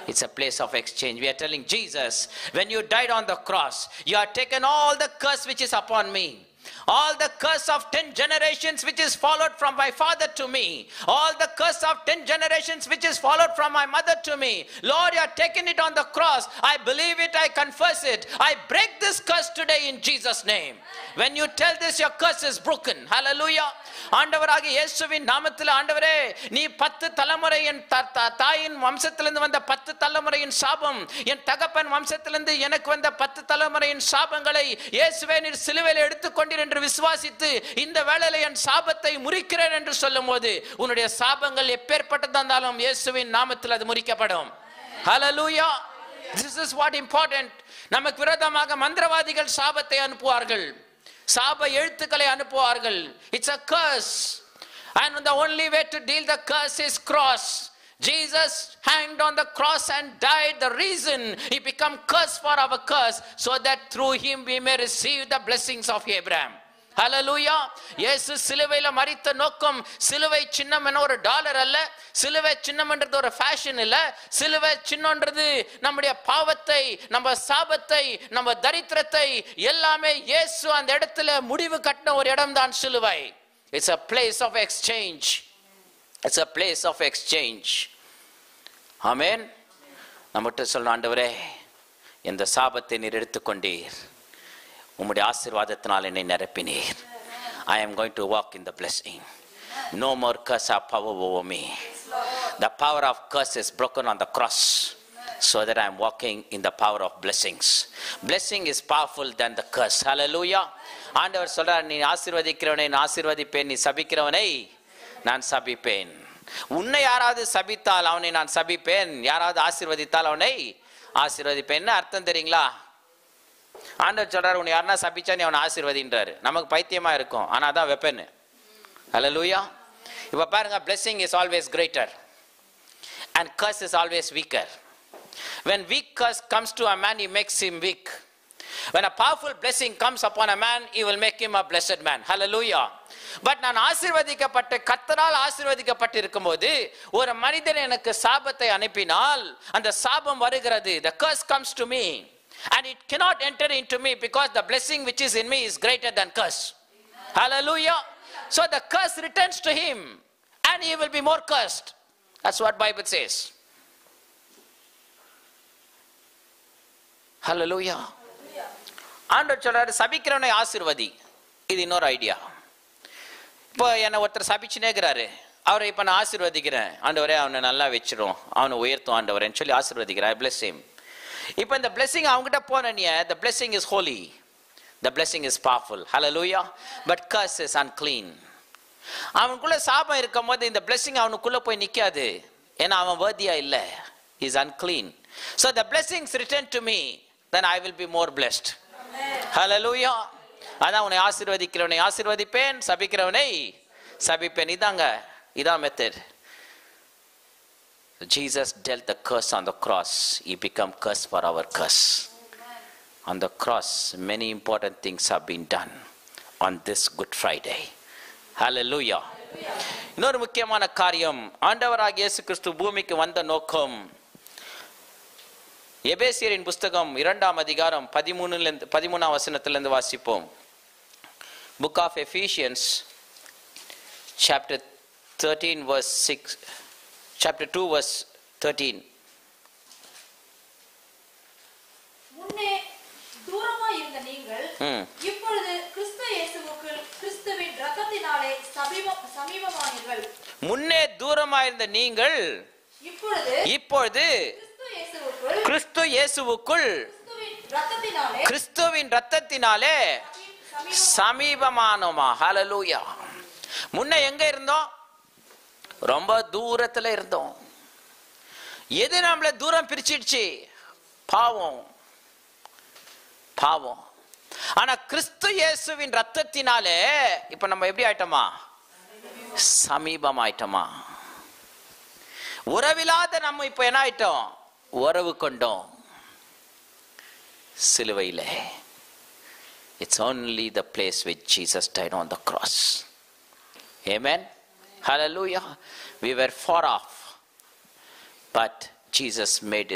It's a place of exchange. We are telling Jesus, when you died on the cross, you have taken all the curse which is upon me. All the curse of 10 generations which is followed from my father to me. All the curse of 10 generations which is followed from my mother to me. Lord, you have taken it on the cross. I believe it, I confess it. I break this curse today in Jesus' name. When you tell this, your curse is broken. Hallelujah. ஆண்டவராகிய இயேசுவின் நாமத்தில், ஆண்டவரே, நீ 10 தலைமுறை என் தாயின் வம்சத்திலிருந்து வந்த 10 தலைமுறையின் சாபம், என் தகப்பன் வம்சத்திலிருந்து எனக்கு வந்த 10 தலைமுறையின் சாபங்களை இயேசுவே நீர் சிலுவையில் எடுத்துக்கொண்டீர் என்று விசுவாசித்து இந்த வேளையில என் சாபத்தை முறிக்கிறேன் என்று சொல்லும்போது, உன்னுடைய சாபங்கள் எப்பேற்பட்டதா இருந்தாலும் இயேசுவின் நாமத்தில் அது முறிக்கப்படும். Hallelujah. This is what important. நமக்கு விரோதமாக மந்திரவாதிகள் சாபத்தை அனுப்புவார்கள், சாப எழுத்துக்களை அனுப்புவார்கள். It's a curse, and the only way to deal the curse is cross. Jesus hanged on the cross and died. The reason he became curse for our curse, so that through him we may receive the blessings of Abraham. Hallelujah. இயேசு சிலுவையில மரித்த நோக்கம் சிலுவை சின்னம் என ஒரு dollar அல்ல, சிலுவை சின்னம் என்றது ஒரு ஃபேஷன் இல்ல. சிலுவை சின்னம்ன்றது நம்முடைய பாவத்தை, நம்ம சாபத்தை, நம்ம தரித்திரத்தை எல்லாமே இயேசு அந்த இடத்துல முடிவு கட்டின ஒரு இடம் தான் சிலுவை. It's a place of exchange. It's a place of exchange. Amen. நம்மகிட்ட சொல்லணும், ஆண்டவரே, இந்த சாபத்தை நீர் எடுத்துக்கொண்டீர், உம்முடைய ஆசீர்வாதத்தினால் என்னை நிரப்பினீர். I am going to walk in the blessing. No more curse or power over me. The power of curse is broken on the cross, so that I am walking in the power of blessings. Blessing is powerful than the curse. Hallelujah. ஆண்டவர் சொல்றார், நீ ஆசீர்வதிக்கிறவனை நான் ஆசீர்வதிப்பேன், நீ சபிக்கிறவனை நான் சபிப்பேன். உன்னை யாராவது சபித்தால் அவனை நான் சபிப்பேன், யாராவது ஆசீர்வதித்தால் அவனை ஆசீர்வதிப்பேன். என்ன அர்த்தம் தெரியுங்களா? ஆண்டவர் சொல்றாரு, உன்னை யாருன்னா சபிச்சா நீ அவனை ஆசீர்வதின்றாரு. நமக்கு பைத்தியமா இருக்கும், ஆனா அதான் வெப்பன்னு. ஹல்லேலூயா. இப்ப பாருங்க, blessing is always greater and curse is always weaker. When weak curse comes to a man, he makes him weak. When a powerful blessing comes upon a man, he will make him a blessed man. Hallelujah. But நான் ஆசீர்வதிக்கப்பட்ட கர்த்தரால் ஆசீர்வதிக்கப்பட்டு இருக்கும்போது ஒரு மனிதன் எனக்கு சாபத்தை அனுப்பினால் அந்த சாபம் வருகிறது. The curse comes to me and it cannot enter into me because the blessing which is in me is greater than curse. Hallelujah. So the curse returns to him and he will be more cursed. That's what Bible says. Hallelujah. ஆண்டவர் சொல்றாரு, சபிக்கிறவனை ஆசீர்வதி. இது இன்னொரு idea. இப்போ என்னை ஒருத்தர் சபிச்சுனேங்கிறாரு, அவரை இப்போ நான் ஆசீர்வதிக்கிறேன், ஆண்டவரே அவனை நல்லா வச்சிரும், அவனை உயர்த்தும் ஆண்டவரேன்னு சொல்லி ஆசீர்வதிக்கிறேன். I bless him. இப்போ இந்த blessing அவங்ககிட்ட போனே, the blessing is holy, the blessing is powerful. Hallelujah. But curse is unclean. அவனுக்குள்ள சாபம் இருக்கும் போது இந்த blessing அவனுக்குள்ள போய் நிக்காது, ஏன்னா அவன் worthy-ஆ இல்ல, he is unclean. So the blessings return to me, then I will be more blessed. ஹல்லேலூயா. அதான் உன்னை ஆசீர்வதிக்கிறவனை ஆசீர்வதிப்பேன், சபிக்கிறவனை சபிப்பேன். இதான் method. Jesus dealt the curse on the cross. He became curse for our curse. On the cross, many important things have been done on this Good Friday. Hallelujah. இன்னொரு முக்கியமான காரியம், ஆண்டவராகிய இயேசு கிறிஸ்து பூமிக்கு வந்த நோக்கம். எபேசியரின் புஸ்தகம் 2ஆம் அதிகாரம் 13ஆம் வசனத்திலிருந்து வாசிப்போம். Book of Ephesians chapter 13 verse 6, chapter 2 verse 13. முன்னே தூரமாய் இருந்த நீங்கள் இப்பொழுது கிறிஸ்து இயேசுவுக்குள் கிறிஸ்துவின் இரத்தத்தினாலே சமீபமானீர்கள். முன்னே தூரமாய் இருந்த நீங்கள் இப்பொழுது கிறிஸ்து இயேசுவுக்குள் கிறிஸ்துவின் இரத்தத்தினாலே சமீபமானோமா. ஹல்லேலூயா. முன்ன எங்க இருந்தோம்? ரொம்ப தூரத்துல இருந்தோம். எது நம்மள தூரம் பிரிச்சிடுச்சு? பாவம். ஆனா கிறிஸ்து இயேசுவின் ரத்தத்தினாலே இப்ப நம்ம எப்படி ஆயிட்டோமா? சமீபம் ஆயிட்டோமா. உறவில்லாத நம்ம இப்ப என்ன ஆயிட்டோம்? உறவு கொண்டோம் சிலுவையிலே. It's only the place where Jesus died on the cross. Amen. Hallelujah. We were far off, but Jesus made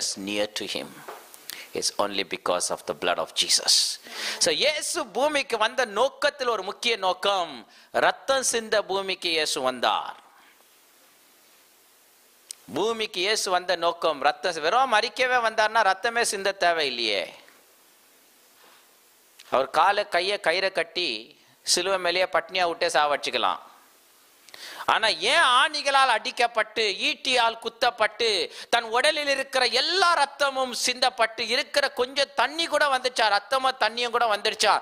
us near to him. It's only because of the blood of Jesus. So இயேசு பூமிக்கு வந்த நோக்கத்தில் ஒரு முக்கிய நோக்கம், ரத்தம் சிந்த பூமிக்கு இயேசு வந்தார். பூமிக்கு இயேசு வந்த நோக்கம் ரத்தம். வெறும் மரிக்கவே வந்தார்னா ரத்தமே சிந்த தேவையில்லையே. அவர் கையை கயிறை கட்டி சிலுவை மேலேயே பட்னியா விட்டே சாவடிச்சுக்கலாம். ஆனா ஏன் ஆணிகளால் அடிக்கப்பட்டு ஈட்டியால் குத்தப்பட்டு தன் உடலில் இருக்கிற எல்லா ரத்தமும் சிந்தப்பட்டு இருக்கிற கொஞ்சம் தண்ணி கூட வந்துச்சா, ரத்தமும் தண்ணியும் கூட வந்துடுச்சா,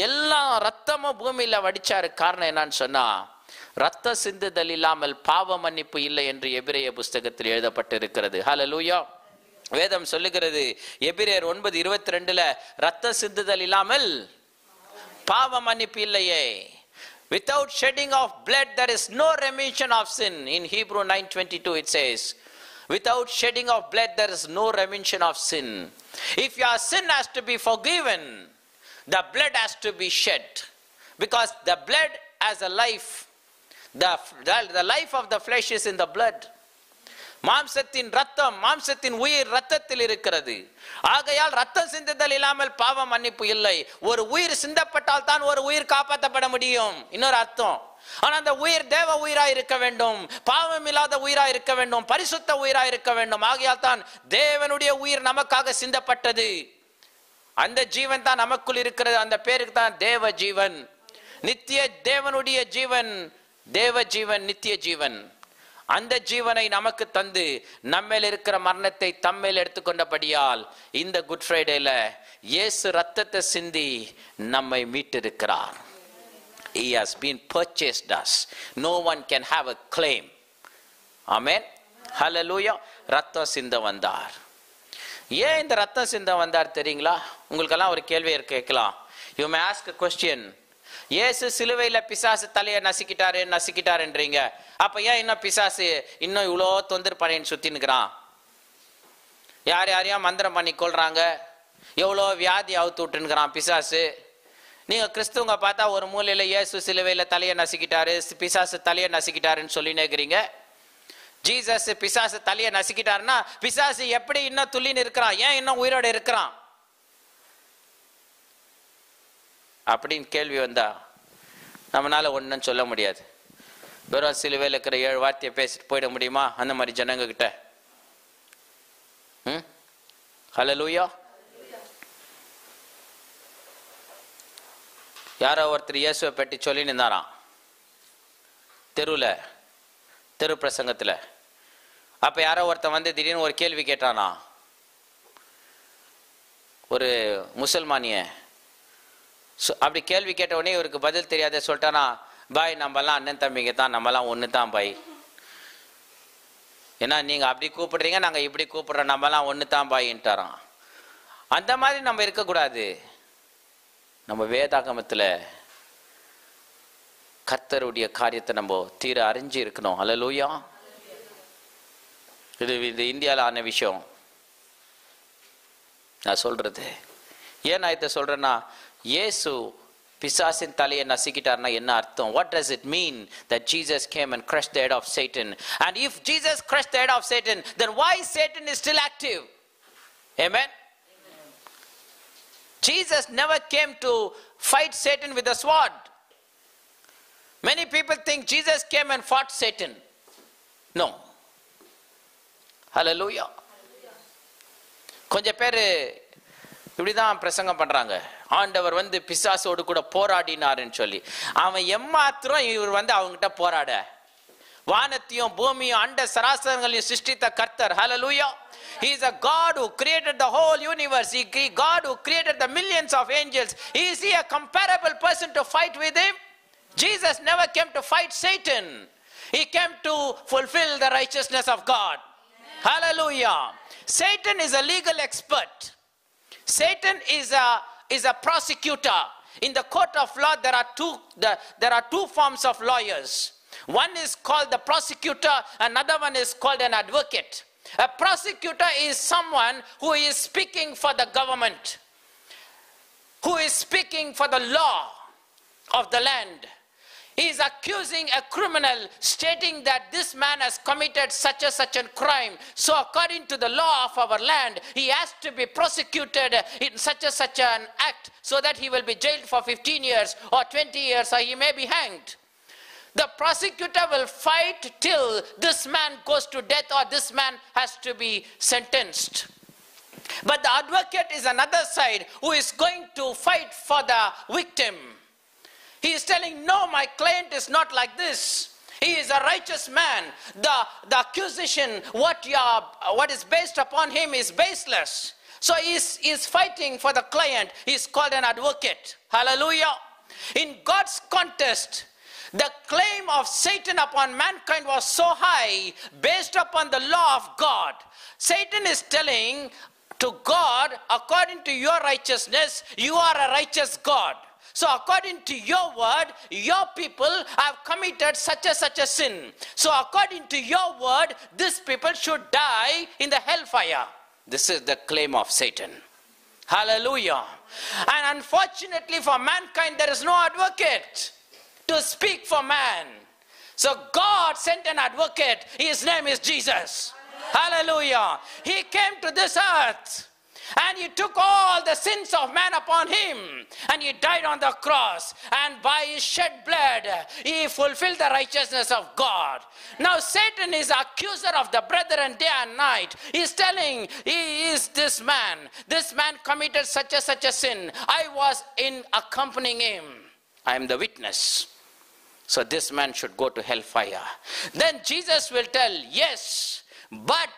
எல்லா ரத்தமும் பூமியில வடிச்சாரு. காரணம் என்னன்னு சொன்னா, ரத்த சிந்துதல் இல்லாமல் பாவ மன்னிப்பு இல்லை என்று எபிரேய புஸ்தகத்தில் எழுதப்பட்டு இருக்கிறது. ஹல்லேலூயா. வேதம் சொல்லுகிறது எபிரேயர் 9:22 ரத்த சிந்துதல் இல்லாமல் பாவ மன்னிப்பு இல்லையே. Without shedding of blood there is no remission of sin. In Hebrew 9:22 it says, without shedding of blood there is no remission of sin. If your sin has to be forgiven, the blood has to be shed, because the blood has a life. The life of the flesh is in the blood. மாம்சத்தின் ரத்தம், மாம்சத்தின் உயிர் ரத்தத்தில் இருக்கிறது. ஆகையால் ரத்தம் சிந்துதல் இல்லாமல் பாவ மன்னிப்பு இல்லை. ஒரு உயிர் சிந்தப்பட்டால் தான் ஒரு உயிர் காப்பாற்றப்பட முடியும். இன்னொரு அர்த்தம். ஆனா அந்த உயிர் தேவ உயிராய் இருக்க வேண்டும், பாவம் இல்லாத உயிராய் இருக்க வேண்டும், பரிசுத்த உயிராய் இருக்க வேண்டும். ஆகையால் தான் தேவனுடைய உயிர் நமக்காக சிந்தப்பட்டது. அந்த ஜீவன் தான் நமக்குள் இருக்கிறது. அந்த பேருக்கு தான் தேவ ஜீவன், நித்திய தேவனுடைய ஜீவன், தேவ ஜீவன், நித்திய ஜீவன். அந்த ஜீவனை நமக்கு தந்து நம்மேல் இருக்கிற மரணத்தை தம்மேல் எடுத்துக்கொண்டபடியால் இந்த குட் ஃப்ரைடேல இயேசு ரத்தத்தை சிந்தி நம்மை மீட்டிருக்கிறார். He has been purchased us. No one can have a claim. Amen. Hallelujah. ரத்தம் சிந்த வந்தார். ஏன் இந்த ரத்தம் சிந்த வந்தார் தெரியுங்களா? உங்களுக்கெல்லாம் ஒரு கேள்வி கேட்கலாம். You may ask a question. இயேசு சிலுவையில பிசாசு தலையை நசுக்கிட்டாருன்றீங்க, அப்ப ஏன் இன்னும் பிசாசு இன்னும் இவ்வளோ தொந்தர் பண்ணின்னு சுத்தின்னுக்கிறான்? யாரையா மந்திரம் பண்ணி கொள்றாங்க, எவ்வளோ வியாதி அவுத்து விட்டுன்னுக்கிறான் பிசாசு. நீங்க கிறிஸ்துவங்க பார்த்தா ஒரு மூலையில இயேசு சிலுவையில தலையை நசுக்கிட்டாரு, பிசாசு தலையை நசுக்கிட்டாருன்னு சொல்லி நினைக்கிறீங்க. ஜீசஸ் பிசாசு தலையை நசுக்கிட்டாருன்னா பிசாசு எப்படி இன்னும் துள்ளின்னு இருக்கிறான், ஏன் இன்னும் உயிரோடு இருக்கிறான் அப்படின்னு கேள்வி வந்தா நம்மளால ஒன்றும் சொல்ல முடியாது. வெறும் சிலுவையில் இருக்கிற 7 வார்த்தையை பேசிட்டு போயிட முடியுமா அந்த மாதிரி ஜனங்க கிட்ட? ஹல்லேலூயா. யாரோ ஒருத்தர் இயேசுவை பற்றி சொல்லி நின்றாராம் தெரு பிரசங்கத்துல. அப்ப யாரோ ஒருத்தன் வந்து திடீர்னு ஒரு கேள்வி கேட்டானா, ஒரு முசல்மானிய. அப்படி கேள்வி கேட்ட உடனே இவருக்கு பதில் தெரியாத சொல்லிட்டானா, பாய் நம்மலாம் அண்ணன் தம்பிங்க தான், நம்மலாம் ஒன்று தான் பாய். ஏன்னா நீங்க அப்படி கூப்பிடுறீங்க, நாங்க இப்படி கூப்பிடுறோம், நம்மலாம் ஒன்று தான் பாயின்ட்டாராம். அந்த மாதிரி நம்ம இருக்கக்கூடாது. நம்ம வேதாகமத்தில் கர்த்தருடைய காரியத்தை நம்ம தீர அறிஞ்சு இருக்கணும். அல்லேலூயா. இது இந்தியாவில் ஆன விஷயம் நான் சொல்றது. ஏன் நான் இதை சொல்றேன்னா, இயேசு பிசாசின் தலையை நசுக்கிட்டார்னா என்ன அர்த்தம்? What does it mean that Jesus came and crushed the head of Satan? And if Jesus crushed the head of Satan, then why Satan is still active? Amen. Jesus never came to fight Satan with a sword. Many people think Jesus came and fought Satan. No. Hallelujah. கொஞ்சம் பேர் இப்படிதான் பிரசங்கம் பண்றாங்க. ஆண்டவர் பிசாசோடு கூட போராடினார்னு சொல்லி. அவன் எம்மாத்திரம் இவர் அவங்ககிட்ட போராட? வானத்தையும் பூமியும் அண்ட சராசரங்களையும் சிருஷ்டித்த கர்த்தர். Hallelujah. He is a God who created the whole universe. He God who created the millions of angels. Is he a comparable person to fight with him? Jesus never came to fight Satan. He came to fulfill the righteousness of God. Amen. Hallelujah. Satan is a legal expert. Satan is a prosecutor. In the court of law, there are two forms of lawyers. One is called the prosecutor, another one is called an advocate. A prosecutor is someone who is speaking for the government, who is speaking for the law of the land. He is accusing a criminal, stating that this man has committed such a crime. So according to the law of our land, he has to be prosecuted in such an act, so that he will be jailed for 15 years or 20 years, or he may be hanged. The prosecutor will fight till this man goes to death, or this man has to be sentenced. But the advocate is another side, who is going to fight for the victim. He is telling, no, my client is not like this. He is a righteous man. The accusation, what is based upon him is baseless. So he is fighting for the client. He is called an advocate. Hallelujah. In God's contest, the claim of Satan upon mankind was so high, based upon the law of God. Satan is telling to God, according to your righteousness, you are a righteous God. So according to your word, your people have committed such a sin. So according to your word, these people should die in the hellfire. This is the claim of Satan. Hallelujah. And unfortunately for mankind, there is no advocate to speak for man. So God sent an advocate. His name is Jesus. Hallelujah. He came to this earth, and he took all the sins of man upon him, and he died on the cross, and by his shed blood he fulfilled the righteousness of God. Now Satan is accuser of the brethren day and night. He is telling, he is this man committed such a sin. I was in accompanying him. I am the witness. So this man should go to hellfire. Then Jesus will tell, yes, but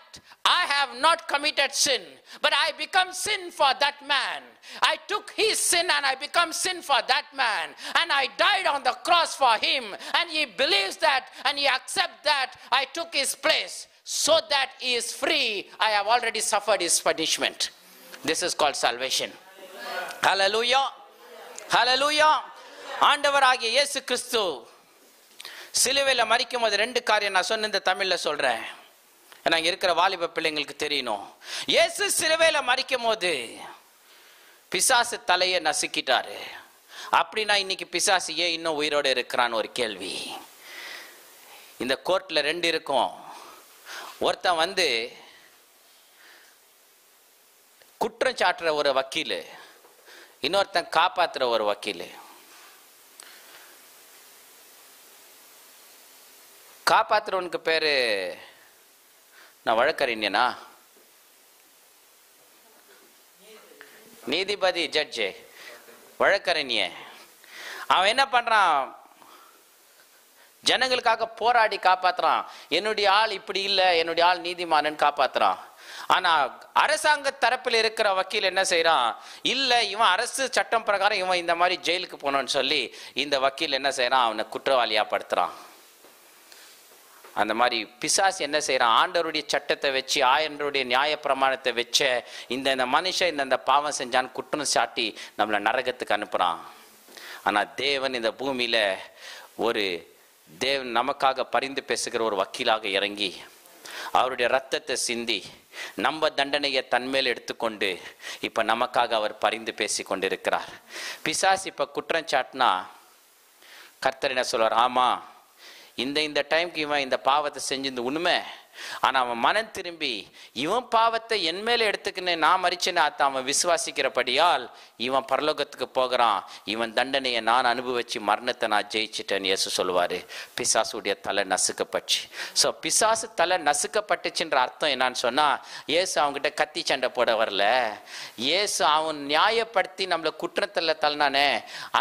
I have not committed sin, but I become sin for that man. I took his sin and I become sin for that man, and I died on the cross for him, and he believes that and he accepts that I took his place, so that he is free. I have already suffered his punishment. This is called salvation. Hallelujah. Hallelujah. ஆண்டவராகிய இயேசு கிறிஸ்து சிலுவையில் மரிக்கும் போது ரெண்டு காரியம் நான் சொன்ன இந்த தமிழில் சொல்றேன். நாங்கள் இருக்கிற வாலிப பிள்ளைங்களுக்கு தெரியணும். இயேசு சிலுவையில் மரிக்கும் போது பிசாசு தலையை நசுக்கிட்டாரு. அப்படின்னா இன்னைக்கு பிசாசு ஏன் இன்னும் உயிரோடு இருக்கிறான்னு ஒரு கேள்வி. இந்த கோர்ட்ல ரெண்டு இருக்கும். ஒருத்தன் குற்றம் சாட்டுற ஒரு வக்கீல், இன்னொருத்தன் காப்பாற்றுற ஒரு வக்கீல். காப்பாற்றுறவனுக்கு பேரு நான் வழக்கறிஞனா, நீதிபதி, ஜட்ஜு, வழக்கறிஞர். அவன் என்ன பண்றான்? ஜனங்களுக்காக போராடி காப்பாத்துறான். என்னுடைய ஆள் இப்படி இல்லை, என்னுடைய ஆள் நீதிமானன்னு காப்பாத்துறான். ஆனா அரசாங்க தரப்பில் இருக்கிற வக்கீல் என்ன செய்யறான்? இல்ல, இவன் அரசு சட்டம் பிரகாரம் இவன் இந்த மாதிரி ஜெயிலுக்கு போனோன்னு சொல்லி இந்த வக்கீல் என்ன செய்யறான்? அவனை குற்றவாளியா படுத்துறான். அந்த மாதிரி பிசாசு என்ன செய்யறான், ஆண்டவருடைய சட்டத்தை வச்சு ஆண்டவருடைய நியாய பிரமாணத்தை வச்ச இந்த மனுஷன் இந்த பாவம் செஞ்சான்னு குற்றம் சாட்டி நம்மளை நரகத்துக்கு அனுப்புறான். ஆனா தேவன் இந்த பூமியில ஒரு தேவன் நமக்காக பரிந்து பேசுகிற ஒரு வக்கீலாக இறங்கி அவருடைய ரத்தத்தை சிந்தி நம்ம தண்டனையை தன்மேல் எடுத்துக்கொண்டு இப்ப நமக்காக அவர் பரிந்து பேசி கொண்டிருக்கிறார். பிசாசு இப்ப குற்றம் சாட்டினா கர்த்தர் என்ன சொல்வார், ஆமா இந்த டைம்க்கு இவன் இந்த பாவத்தை செஞ்சது உண்மை, ஆனா அவன் மனம் திரும்பி இவன் பாவத்தை என் மேல எடுத்துக்கின்னு நான் மறிச்சேன்னு அவன் விசுவாசிக்கிறபடியால் இவன் பரலோகத்துக்கு போகிறான், இவன் தண்டனையை நான் அனுபவிச்சு மரணத்தை நான் ஜெயிச்சிட்டேன்னு இயேசு சொல்லுவாரு. பிசாசுடைய தலை நசுக்கப்பட்டுச்சு. ஸோ பிசாசு தலை நசுக்கப்பட்டுச்சுன்ற அர்த்தம் என்னன்னு சொன்னா, இயேசு அவங்ககிட்ட கத்தி சண்டை போட வரல. இயேசு அவன் நியாயப்படுத்தி நம்மளை குற்றத்தில் தள்ளினானே,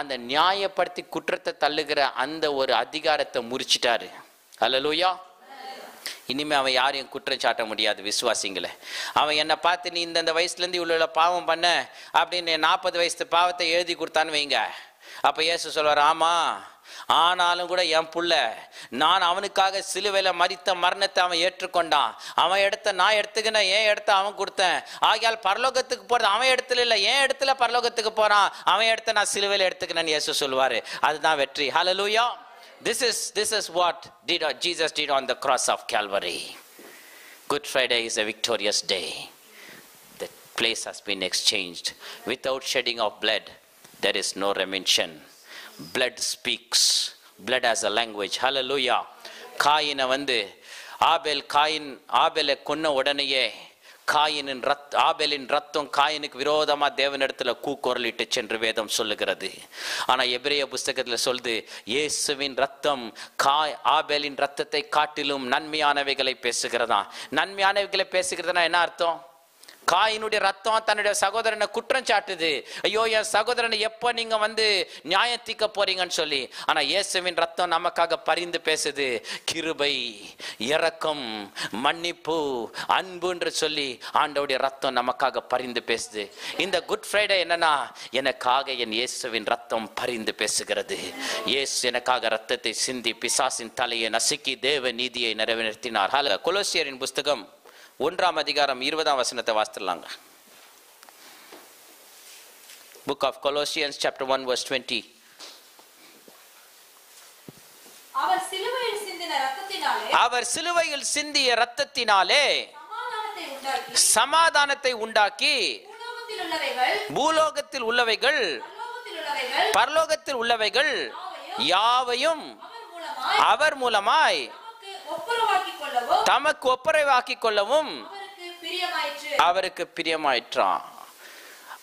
அந்த நியாயப்படுத்தி குற்றத்தை தள்ளுகிற அந்த ஒரு அதிகாரத்தை முறிச்சிட்டாரு. அல்லேலூயா. இனிமே அவன் யாரையும் குற்றம் சாட்ட முடியாது விசுவாசிங்களை. அவன் என்னை பார்த்து நீ இந்த வயசுலேருந்து இவ்வளோ பாவம் பண்ண அப்படின்னு 40 வயசு பாவத்தை எழுதி கொடுத்தான்னு வைங்க. அப்போ இயேசு சொல்வார், ஆமா ஆனாலும் கூட என் புள்ள நான் அவனுக்காக சிலுவையில் மரித்த மரணத்தை அவன் ஏற்றுக்கொண்டான், அவன் இடத்த நான் எடுத்துக்கினேன், என் இடத்த அவன் கொடுத்தேன், ஆகையால் பரலோகத்துக்கு போறது அவன் இடத்துல இல்லை, என் இடத்துல பரலோகத்துக்கு போறான், அவன் இடத்த நான் சிலுவையில் எடுத்துக்கினேன்னு இயேசு சொல்லுவாரு. அதுதான் வெற்றி. ஹல்லேலூயா. This is what Jesus did on the cross of Calvary. Good Friday is a victorious day. The place has been exchanged. Without shedding of blood, there is no redemption. Blood speaks. Blood has a language. Hallelujah. காயினை ஆபேலை கொன்ன உடனேயே ஆபேலின் ரத்தம் காயினுக்கு விரோதமா தேவனிடத்துல கூக்குரலிட்டு சென்று வேதம் சொல்லுகிறது. ஆனா எபிரேய புஸ்தகத்துல சொல்லுது, இயேசுவின் ரத்தம் ஆபேலின் ரத்தத்தை காட்டிலும் நன்மையானவைகளை பேசுகிறதா. நன்மையானவைகளை பேசுகிறதுனா என்ன அர்த்தம்? காயினுடைய ரத்தம் தன்னுடைய சகோதரனை குற்றம் சாட்டுது, ஐயோ என் சகோதரனை எப்போ நீங்க நியாயம் தீர்க்க போறீங்கன்னு சொல்லி. ஆனா இயேசுவின் ரத்தம் நமக்காக பரிந்து பேசுது. கிருபை, இரக்கம், மன்னிப்பு, அன்புன்னு சொல்லி ஆண்டவருடைய ரத்தம் நமக்காக பரிந்து பேசுது. இந்த குட் ஃப்ரைடே என்னன்னா, எனக்காக என் இயேசுவின் ரத்தம் பரிந்து பேசுகிறது. இயேசு எனக்காக ரத்தத்தை சிந்தி பிசாசின் தலையை நசுக்கி தேவ நீதியை நிறைவேற்றினார். கொலோசியரின் புஸ்தகம் 1ஆம் அதிகாரம் 20ஆம் வசனத்தை வாசித்துலாங்க. Book of Colossians chapter 1 verse 20. அவர் சிலுவையில் சிந்திய இரத்தத்தினாலே சமாதானத்தை உண்டாக்கி பூலோகத்தில் உள்ளவைகள் பரலோகத்தில் உள்ளவைகள் யாவையும் அவர் மூலமாய் தமக்கு ஒப்புரவாக்கிக் கொள்ளவும் அவருக்கு பிரியமாயிற்றான்.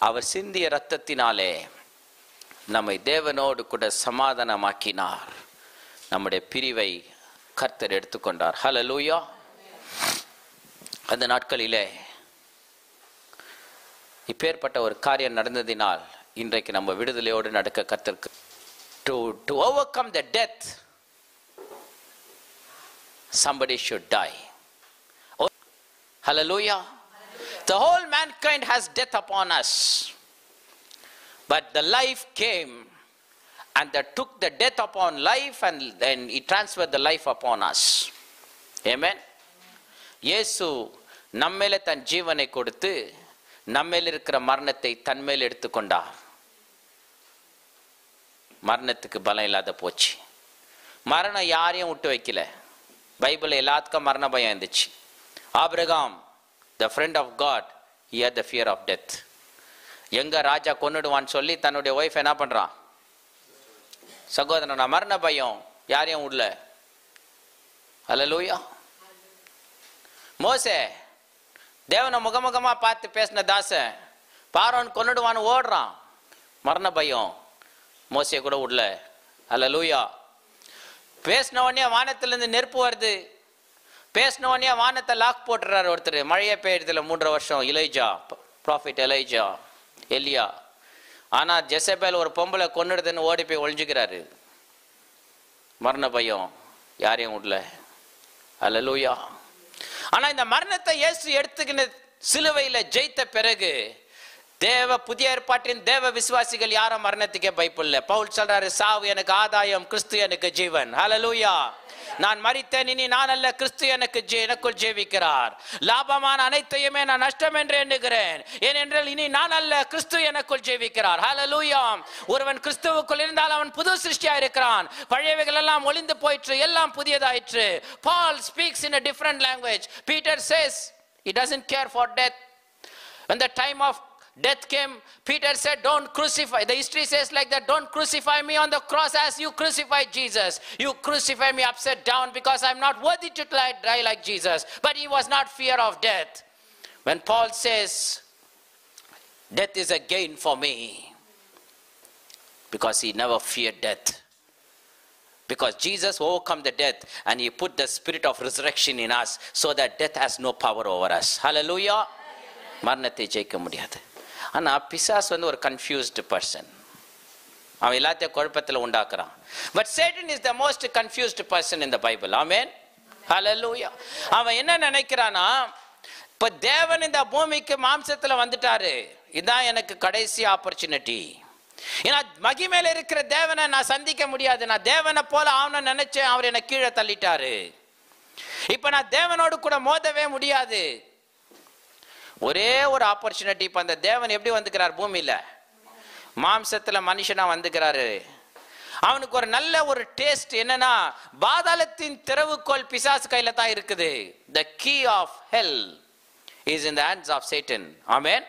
அவர் சிந்திய இரத்தத்தினாலே நம்மை தேவனோடு கூட சமாதானமாக்கினார். நம்முடைய பிரிவை கர்த்தர் எடுத்துக்கொண்டார். ஹல்லேலூயா. அந்த நாட்களிலே இப்பேற்பட்ட ஒரு காரியம் நடந்ததினால் இன்றைக்கு நம்ம விடுதலையோடு நடக்க கர்த்தருக்கு to overcome the death somebody should die. Oh, hallelujah. The whole mankind has death upon us, but the life came and that took the death upon life and then he transferred the life upon us. Amen. இயேசு நம்மேல தன் ஜீவனை கொடுத்து நம்மேல் இருக்கிற மரணத்தை தன்மேல் எடுத்துக்கொண்டார். மரணத்துக்கு பலம் இல்லாத போச்சு. மரணம் யாரையும் விட்டு வைக்கல. பைபிள் எல்லாத்துக்கும் மரண பயம் இருந்துச்சு. Abraham, the friend of God, he had the fear of death. எங்க ராஜா கொன்னுடுவான்னு சொல்லி தன்னுடைய ஒய்ஃப் என்ன பண்றான், சகோதரன் மரண பயம் யாரையும் விடல. ஹல்லேலூயா. மோசே தேவனை முகமுகமா பார்த்து பேசின தாசன் பார்வோன் கொன்னுடுவான்னு ஓடுறான். மரண பயம் மோசே கூட விடல. ஹல்லேலூயா. பேசின உடனே வானத்திலிருந்து நெருப்பு வருது. பேசின உடனே வானத்தை லாக் போட்டுறாரு ஒருத்தர். மழையே பெய்யறதுல 3 வருஷம். இலைஜா, ப்ராஃபிட் எலைஜா, எலியா. ஆனா ஜெசபேல் ஒரு பொம்பளை கொன்னுடுதுன்னு ஓடி போய் ஒளிஞ்சுக்கிறாரு. மரண பயம் யாரையும் விடல. ஹல்லேலூயா. ஆனா இந்த மரணத்தை இயேசு எடுத்துக்கின சிலுவையில ஜெயித்த பிறகு புதிய ஏற்பாட்டின் தேவ விசுவாசிகள் யாரும் மரணத்துக்கே பயப்படல. பவுல் சொல்றாரு, சாவு எனக்கு ஆதாயம், கிறிஸ்து எனக்கு ஜீவன். ஹல்லேலூயா. நான் மரித்தேன், இனி நான் அல்ல, கிறிஸ்து எனக்குள் ஜீவிக்கிறார். லாபமான அனைத்தையுமே நான் நஷ்டம் என்று எண்ணுகிறேன், ஏனென்றால் இனி நான் அல்ல, கிறிஸ்து எனக்குள் ஜீவிக்கிறார். ஹல்லேலூயா. ஒருவன் கிறிஸ்துவுக்குள் இருந்தால் அவன் புது சிருஷ்டியா இருக்கிறான். பழையவைகள் எல்லாம் ஒளிந்து போயிற்று, எல்லாம் புதியதாயிற்று. Paul speaks in a different language. Peter says he doesn't care for death. When the time of death came, Peter said, don't crucify. The history says like that, don't crucify me on the cross as you crucified Jesus. You crucify me upside down because I'm not worthy to die like Jesus. But he was not fear of death. When Paul says, death is a gain for me, because he never feared death. Because Jesus overcome the death and he put the spirit of resurrection in us so that death has no power over us. Hallelujah. மரணத்தை ஜெயிக்க முடியாது. ஆனால் பிசாஸ் ஒரு confused person. அவன் எல்லாத்தையும் குழப்பத்தில் உண்டாக்குறான். But Satan is the most confused person in the Bible. ஆமென். ஹல்லேலூயா. அவன் என்ன நினைக்கிறானா, இப்போ தேவன் இந்த பூமிக்கு மாம்சத்தில் வந்துட்டாரு, இதுதான் எனக்கு கடைசி ஆப்பர்ச்சுனிட்டி. ஏன்னா மகிமையில இருக்கிற தேவனை நான் சந்திக்க முடியாது. நான் தேவனை போல ஆவன நினைச்சேன், அவர் என்னை கீழே தள்ளிட்டாரு. இப்போ நான் தேவனோடு கூட மோதவே முடியாது. ஒரே ஒரு ஆப்பர்ச்சுனிட்டி. இப்போ அந்த தேவன் எப்படி வந்துக்கிறார் பூமியில? மாம்சத்துல மனுஷனா வந்துக்கிறாரு. அவனுக்கு ஒரு நல்ல ஒரு டேஸ்ட் என்னன்னா, பாதாளத்தின் திறவுகோல் பிசாசு கையில தான் இருக்குது. The key of hell is in the hands of Satan. Amen.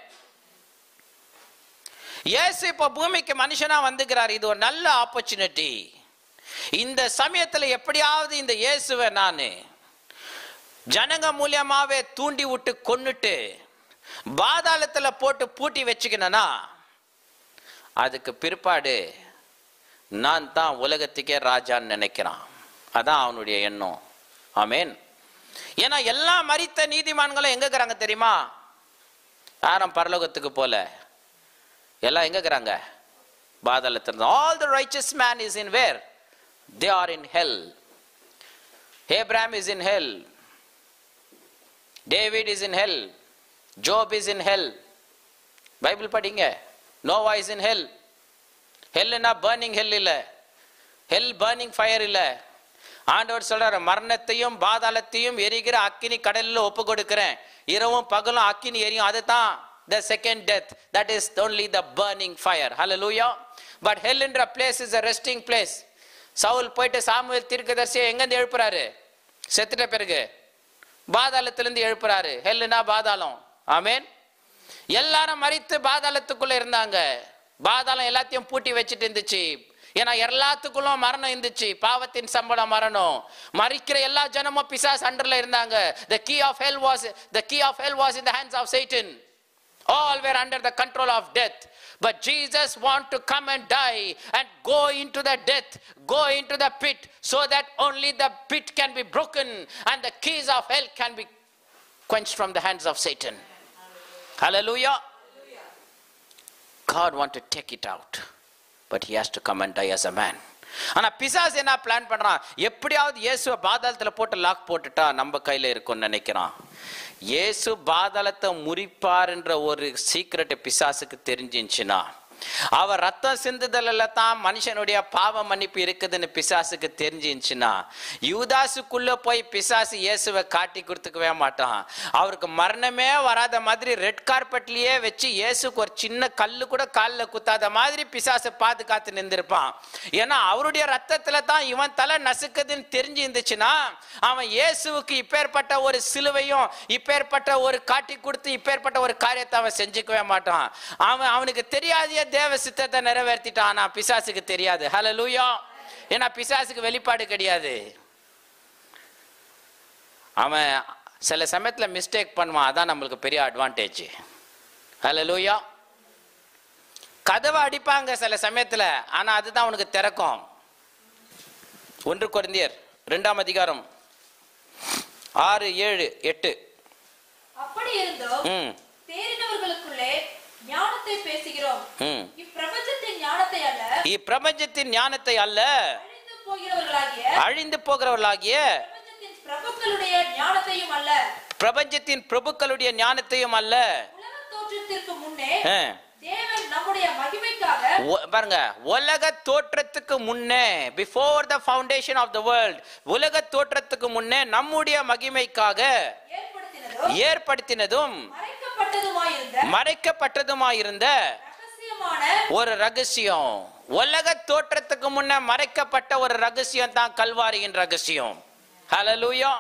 இயேசு இப்போ பூமிக்கு மனுஷனா வந்துக்கிறார். இது ஒரு நல்ல ஆப்பர்ச்சுனிட்டி. இந்த சமயத்துல எப்படியாவது இந்த இயேசுவை நான் ஜனங்க மூலியமாவே தூண்டி விட்டு கொன்னுட்டு பாதாளத்துல போட்டு பூட்டி வச்சுக்கணும்னா, அதுக்கு பிற்பாடு நான் தான் உலகத்துக்கே ராஜான்னு நினைக்கிறான். அதான் அவனுடைய எண்ணம். ஆமென். ஏன்னா எல்லா மரித்த நீதிமான்களும் எங்க இருக்கிறாங்க தெரியுமா? யாரும் பரலோகத்துக்கு போல, எல்லாம் எங்க இருக்கிறாங்க? பாதாளத்துல. All the righteous man is in where? They are in hell. Abraham is in hell. David is in hell. Job is in hell. Bible படிங்க. Noah is in hell. Hell na burning hell இல்ல, hell burning fire இல்ல. ஆண்டவர் சொல்றாரு, மரணத்தையும் பாதாளத்தையும் எரிகிற அக்கினி கடலில் ஒப்பு கொடுக்கிறேன், இரவும் பகலும் அக்கினி எரியும். அதுதான் the second death. That is only the burning fire. Hallelujah. But hell என்ற place is a resting place. Saul போயிட்டு சாமுவேல் தீர்க்கதரிசியை எங்கிருந்து எழுப்புறாரு? செத்துட்ட பிறகு பாதாளத்திலிருந்து எழுப்புறாரு. ஹெல்லுனா பாதாளம். ஆமென். எல்லாரும் மரித்து பாதாளத்துக்குள்ள இருந்தாங்க. பாதாளம் எல்லாத்தையும் பூட்டி வச்சுட்டு இருந்துச்சு. ஏன்னா எல்லாத்துக்குள்ளும் மரணம் இருந்துச்சு. பாவத்தின் சம்பளம் மரணம். மரிக்கிற எல்லா ஜனமும் பிசாசு அண்டர்ல இருந்தாங்க. The key of hell was in the hands of Satan. All were under the control of death. But Jesus want to come and die and go into the death, go into the pit, so that only the pit can be broken and the keys of hell can be quenched from the hands of Satan. Hallelujah. God want to take it out, but he has to come and die as a man. ஆனா பிசாசு என்ன plan பண்றான்? எப்படியாவது இயேசுவை பாதாளத்துல போட்டு lock போட்டுட்டா நம்ம கையில இருக்கும்னு நினைக்கிறான். இயேசு பாதாளத்தை முறிப்பார் என்ற ஒரு சீக்ரெட் பிசாசுக்கு தெரிஞ்சிருச்சுன்னா, அவர் ரத்தம் சிந்துதல்ல தான் மனுஷனுடைய பாவ மன்னிப்பு இருக்குதுன்னு பிசாசுக்கு தெரிஞ்சிருச்சுன்னா, யூதாசுக்குள்ள போய் பிசாசு இயேசுவை காட்டி கொடுத்துக்கவே மாட்டான். அவருக்கு மரணமே வராத மாதிரி ரெட் கார்பெட்லயே வச்சு இயேசுக்கு ஒரு சின்ன கல்லு கூட காலில் குத்தாத மாதிரி பிசாசு பாதுகாத்து நின்றுருப்பான். ஏன்னா அவருடைய ரத்தத்துல தான் இவன் தலை நசுக்குதுன்னு தெரிஞ்சு இருந்துச்சுன்னா, அவன் இயேசுவுக்கு இப்பேற்பட்ட ஒரு சிலுவையும் இப்பேற்பட்ட ஒரு காட்டி கொடுத்து இப்பேற்பட்ட ஒரு காரியத்தை அவன் செஞ்சுக்கவே மாட்டான். அவனுக்கு தெரியாத தேவ சித்தத்தை நிறைவேற்றிட்டான். ஆனா பிசாசுக்கு தெரியாது. ஹல்லேலூயா. ஏன்னா பிசாசுக்கு வெளிப்பாடு கிடையாது. அவன் சில சமயத்துல மிஸ்டேக் பண்ணுவான். அதான் நம்மளுக்கு பெரிய அட்வான்டேஜ். ஹல்லேலூயா. கதவை அடிப்பாங்க சில சமயத்துல, ஆனா அதுதான் உனக்கு திறக்கும். 1 கொரிந்தியர் 2ஆம் அதிகாரம் 6, 7, 8. அப்படி இருந்தும் தேறினவர்களுக்குள்ளே ஞானத்தை பேசுகிறோம். இப்பிரபஞ்சத்தின் ஞானத்தை அல்ல, அழிந்து போகிறவர்களாகிய பிரபஞ்சத்தின் பிரபுக்களுடைய ஞானத்தையும் அல்ல. உலக தோற்றத்திற்கு முன்னே தேவன் தம்முடைய மகிமைக்காக பாருங்க, உலக தோற்றத்துக்கு முன்னே, before the foundation of the world, உலக தோற்றத்துக்கு முன்னே நம்முடைய மகிமைக்காக ஏற்படுத்தினதும் மறைக்கப்பட்டதுமாயிருந்த ஒரு ரகசியம். உலக தோற்றத்துக்கு முன்ன மறைக்கப்பட்ட ஒரு ரகசியம் தான் கல்வாரியின் ரகசியம். ஹல்லேலூயா.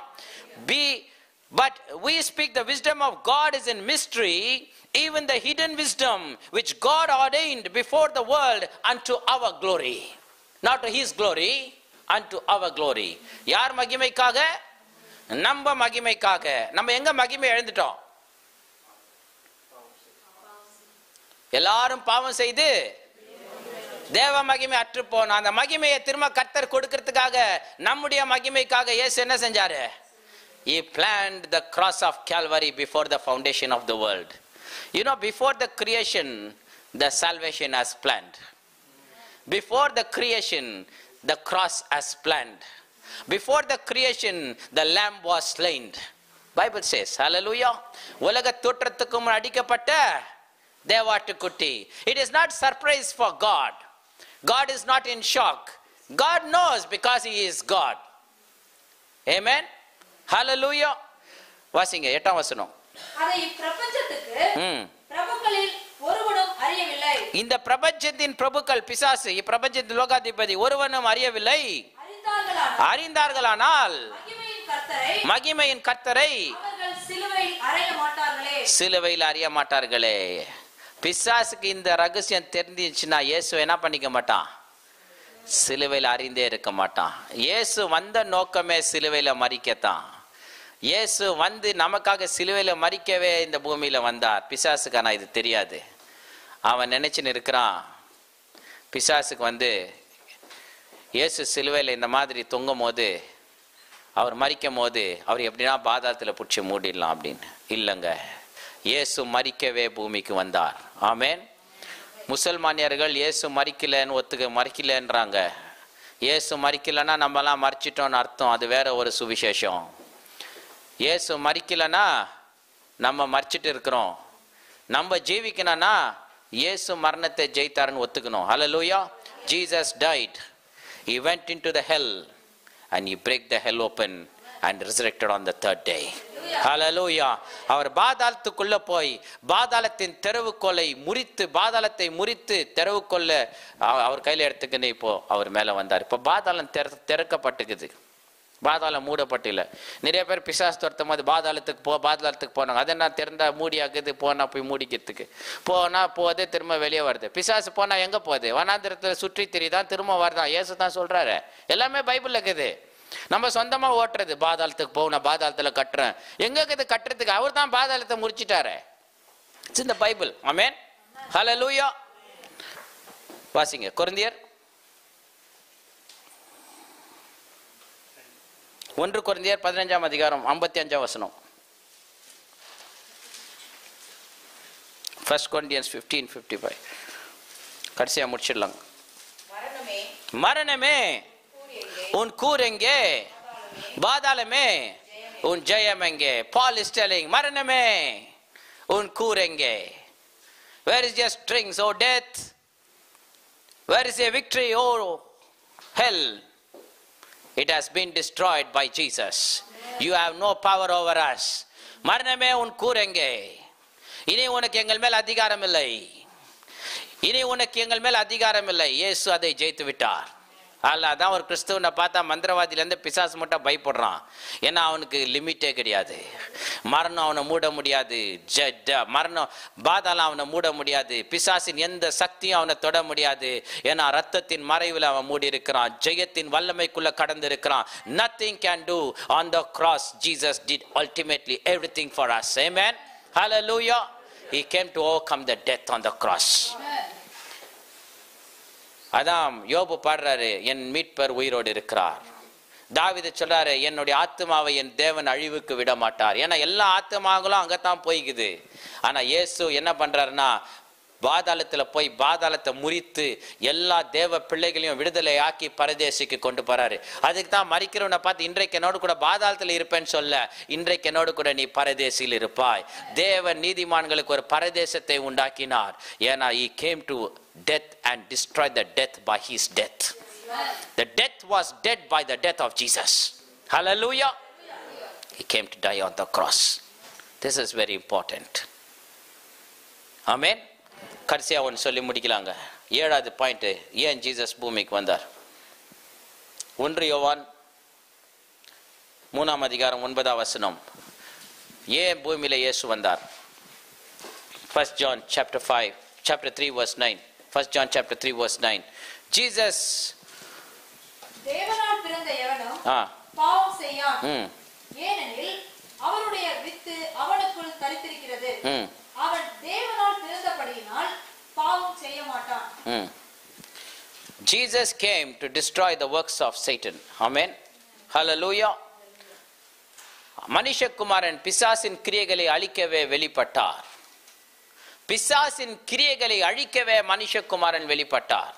But we speak the wisdom of God is in mystery, even the hidden wisdom which God ordained before the world unto our glory. Not to his glory, unto our glory. யார் மகிமைக்காக? நம்ம மகிமைக்காக. நம்ம எங்க மகிமை எழுந்துட்டோம்? எல்லாரும் பாவம் செய்து தேவ மகிமை அற்று போன அந்த மகிமையை திரும்ப கர்த்தர் கொடுக்கிறதுக்காக, நம்முடைய மகிமைக்காக இயேசு என்ன செஞ்சாரு? He planned the cross of Calvary before the foundation of the world. You know, before the creation, the salvation has planned. Before the creation, the cross has planned. Before the creation, the lamb was slain. Bible says, hallelujah. உலக தோற்றத்துக்கு முன் அடிக்கப்பட்ட தேவாட்டுக்குட்டி. It is not surprise for God. God is not in shock. God knows because he is God. Amen. Hallelujah. வாசிங்க 8ஆம் வசனம். அதை பிரபஞ்சத்துக்கு பிரபுக்களில் ஒருவனும் அறியவில்லை. இந்த பிரபஞ்சத்தின் பிரபுக்கள் பிசாசு, பிரபஞ்சத்தின் லோகாதிபதி ஒருவனும் அறியவில்லை. அறிந்தார்களானால் மகிமையின் கர்த்தரை அவர்கள் சிலுவையில் அறைய மாட்டார்களே. சிலுவையில் அறிய மாட்டார்களே. பிசாசுக்கு இந்த ரகசியம் தெரிஞ்சிச்சுன்னா இயேசு என்ன பண்ணிக்க மாட்டான்? சிலுவையில் அறிந்தே இருக்க மாட்டான். இயேசு வந்த நோக்கமே சிலுவையில மரிக்கத்தான். இயேசு வந்து நமக்காக சிலுவையில மரிக்கவே இந்த பூமியில வந்தார். பிசாசுக்கு ஆனா இது தெரியாது. அவன் நினைச்சுன்னு இருக்கிறான், பிசாசுக்கு வந்து இயேசு சிலுவையில இந்த மாதிரி தொங்கும் போது, அவர் மரிக்கும் போது அவர் எப்படின்னா பாதாளத்தில் பிடிச்சி மூடிடலாம் அப்படின்னு. இல்லைங்க, இயேசு மரிக்கவே பூமிக்கு வந்தார். ஆமேன். முசல்மானியர்கள் இயேசு மரிக்கலன்னு மரிக்கலன்றாங்க. இயேசு மரிக்கலன்னா நம்மலாம் மறிச்சிட்டோம்னு அர்த்தம். அது வேற ஒரு சுவிசேஷம். இயேசு மரிக்கலன்னா நம்ம மறிச்சிட்டு இருக்கிறோம். நம்ம ஜீவிக்கணும்னா இயேசு மரணத்தை ஜெயித்தாருன்னு ஒத்துக்கணும். ஹல்லேலூயா. Jesus died. He went into the hell and he broke the hell open and resurrected on the third day. ஹல்லேலூயா. அவர் பாதாளத்துக்குள்ள போய் பாதாளத்தின் தெருவுக்கோலை முறித்து, பாதாளத்தை முறித்து தெருவுக்கொள்ள அவர் கையில் எடுத்துக்கின்னு இப்போ அவர் மேலே வந்தார். இப்போ பாதாளம் திறக்கப்பட்டுக்குது, பாதாளம் மூடப்பட்டில்ல. நிறைய பேர் பிசாசு துரத்தும் போது பாதாளத்துக்கு போனாங்க. அதை நான் திறந்தா மூடியாக்குது, போனால் போய் மூடிக்கிறதுக்கு போதே திரும்ப வெளியே வருது. பிசாசு போனால் எங்கே போகுது? வனாந்திரத்தில் சுற்றி திரிதான், திரும்ப வருதான். இயேசு தான் சொல்கிறாரு. எல்லாமே பைபிளில் இருக்குது. நம்ம சொந்தமா ஓட்டுறது. பாதாளத்துக்கு போகணும், பாதாளத்தில் கட்டுறேன். எங்க இருக்குது கட்டுறதுக்கு? அவர் தான் பாதாளத்தை முடிச்சிட்டாரு. It's in the Bible. ஆமென். ஹல்லேலூயா. வாசிங்க கொரிந்தியர் 1 கொரிந்தியர் 15ஆம் அதிகாரம் 55ஆம் வசனம். 1 Corinthians 15:55. கடைசியா முடிச்சிடலாம். மரணமே உன் கூர் எங்கே? பாதாளமே உன் ஜெயம் எங்கே? Paul is telling, மரணமே உன் கூர் எங்கே? Where is your strings, O death? Where is your victory, O hell? It has been destroyed by Jesus. You have no power over us. மரணமே உன் கூர் எங்கே? இனி உனக்கு எங்கள் மேல் அதிகாரம் இல்லை. இனி உனக்கு எங்கள் மேல் அதிகாரம் இல்லை. இயேசு அதை ஜெயித்து விட்டார். அல்ல, அதான் ஒரு கிறிஸ்துவனை பார்த்தா மந்திரவாதியிலேருந்து பிசாசு மட்டும் பயப்படுறான். ஏன்னா அவனுக்கு லிமிட்டே கிடையாது. மரணம் அவனை மூட முடியாது. மரணம் பாதாளம் அவனை மூட முடியாது. பிசாசின் எந்த சக்தியும் அவனை தொட முடியாது. ஏன்னா ரத்தத்தின் மறைவில் அவன் மூடி இருக்கிறான். ஜெயத்தின் வல்லமைக்குள்ள கடந்து இருக்கிறான். Nothing can do. On the cross Jesus did ultimately everything for us. Amen. Hallelujah. He came to overcome the death on the cross. அதான் யோபு பாடுறாரு, என் மீட்பர் உயிரோடு இருக்கிறார். தாவீது சொல்றாரு, என்னுடைய ஆத்மாவை என் தேவன் அழிவுக்கு விட மாட்டார். ஏன்னா எல்லா ஆத்மாங்களும் அங்கத்தான் போய்க்குது. ஆனா இயேசு என்ன பண்றாருன்னா, பாதாளத்துல போய் பாதாளத்தை முறித்து எல்லா தேவ பிள்ளைகளையும் விடுதலை ஆக்கி பரதேசிக்கு கொண்டு போறாரு. அதுக்கு தான் மரிக்கிறவனை பார்த்து இன்றைக்கு என்னோடு கூட பாதாளத்தில் இருப்பேன்னு சொல்ல, இன்றைக்கு என்னோடு கூட நீ பரதேசியில் இருப்பாய். தேவன் நீதிமான்களுக்கு ஒரு பரதேசத்தை உண்டாக்கினார். ஏன்னா he came to death and destroyed the death by his death. The death was dead by the death of Jesus. Hallelujah. He came to die on the cross. This is very important. Amen. கடைசியா ஒன்று சொல்லி முடிக்கலாங்க. 7வது point, ஏன் Jesus பூமிக்கு வந்தார்? 1 யோவான் 3ஆம் அதிகாரம் 9ஆம் வசனம். ஏன் பூமியில இயேசு வந்தார்? 1 John chapter 3 verse 9. 1 John chapter 3 verse 9. Jesus தேவனால் பிறந்த எவனும் பாவம் செய்யான், ஏனெனில் அவருடைய வித்து அவனுக்குள் தரித்திருக்கிறது. அவன் தேவனால் பிறந்தபடியினால் பாவம் செய்ய மாட்டான். Jesus came to destroy the works of Satan. Amen. Hallelujah. மனுஷகுமாரன் பிசாசின் கிரியைகளை அழிக்கவே வெளிப்பட்டார். பிசாசின் கிரியைகளை அழிக்கவே மனுஷகுமாரன் வெளிப்பட்டார்.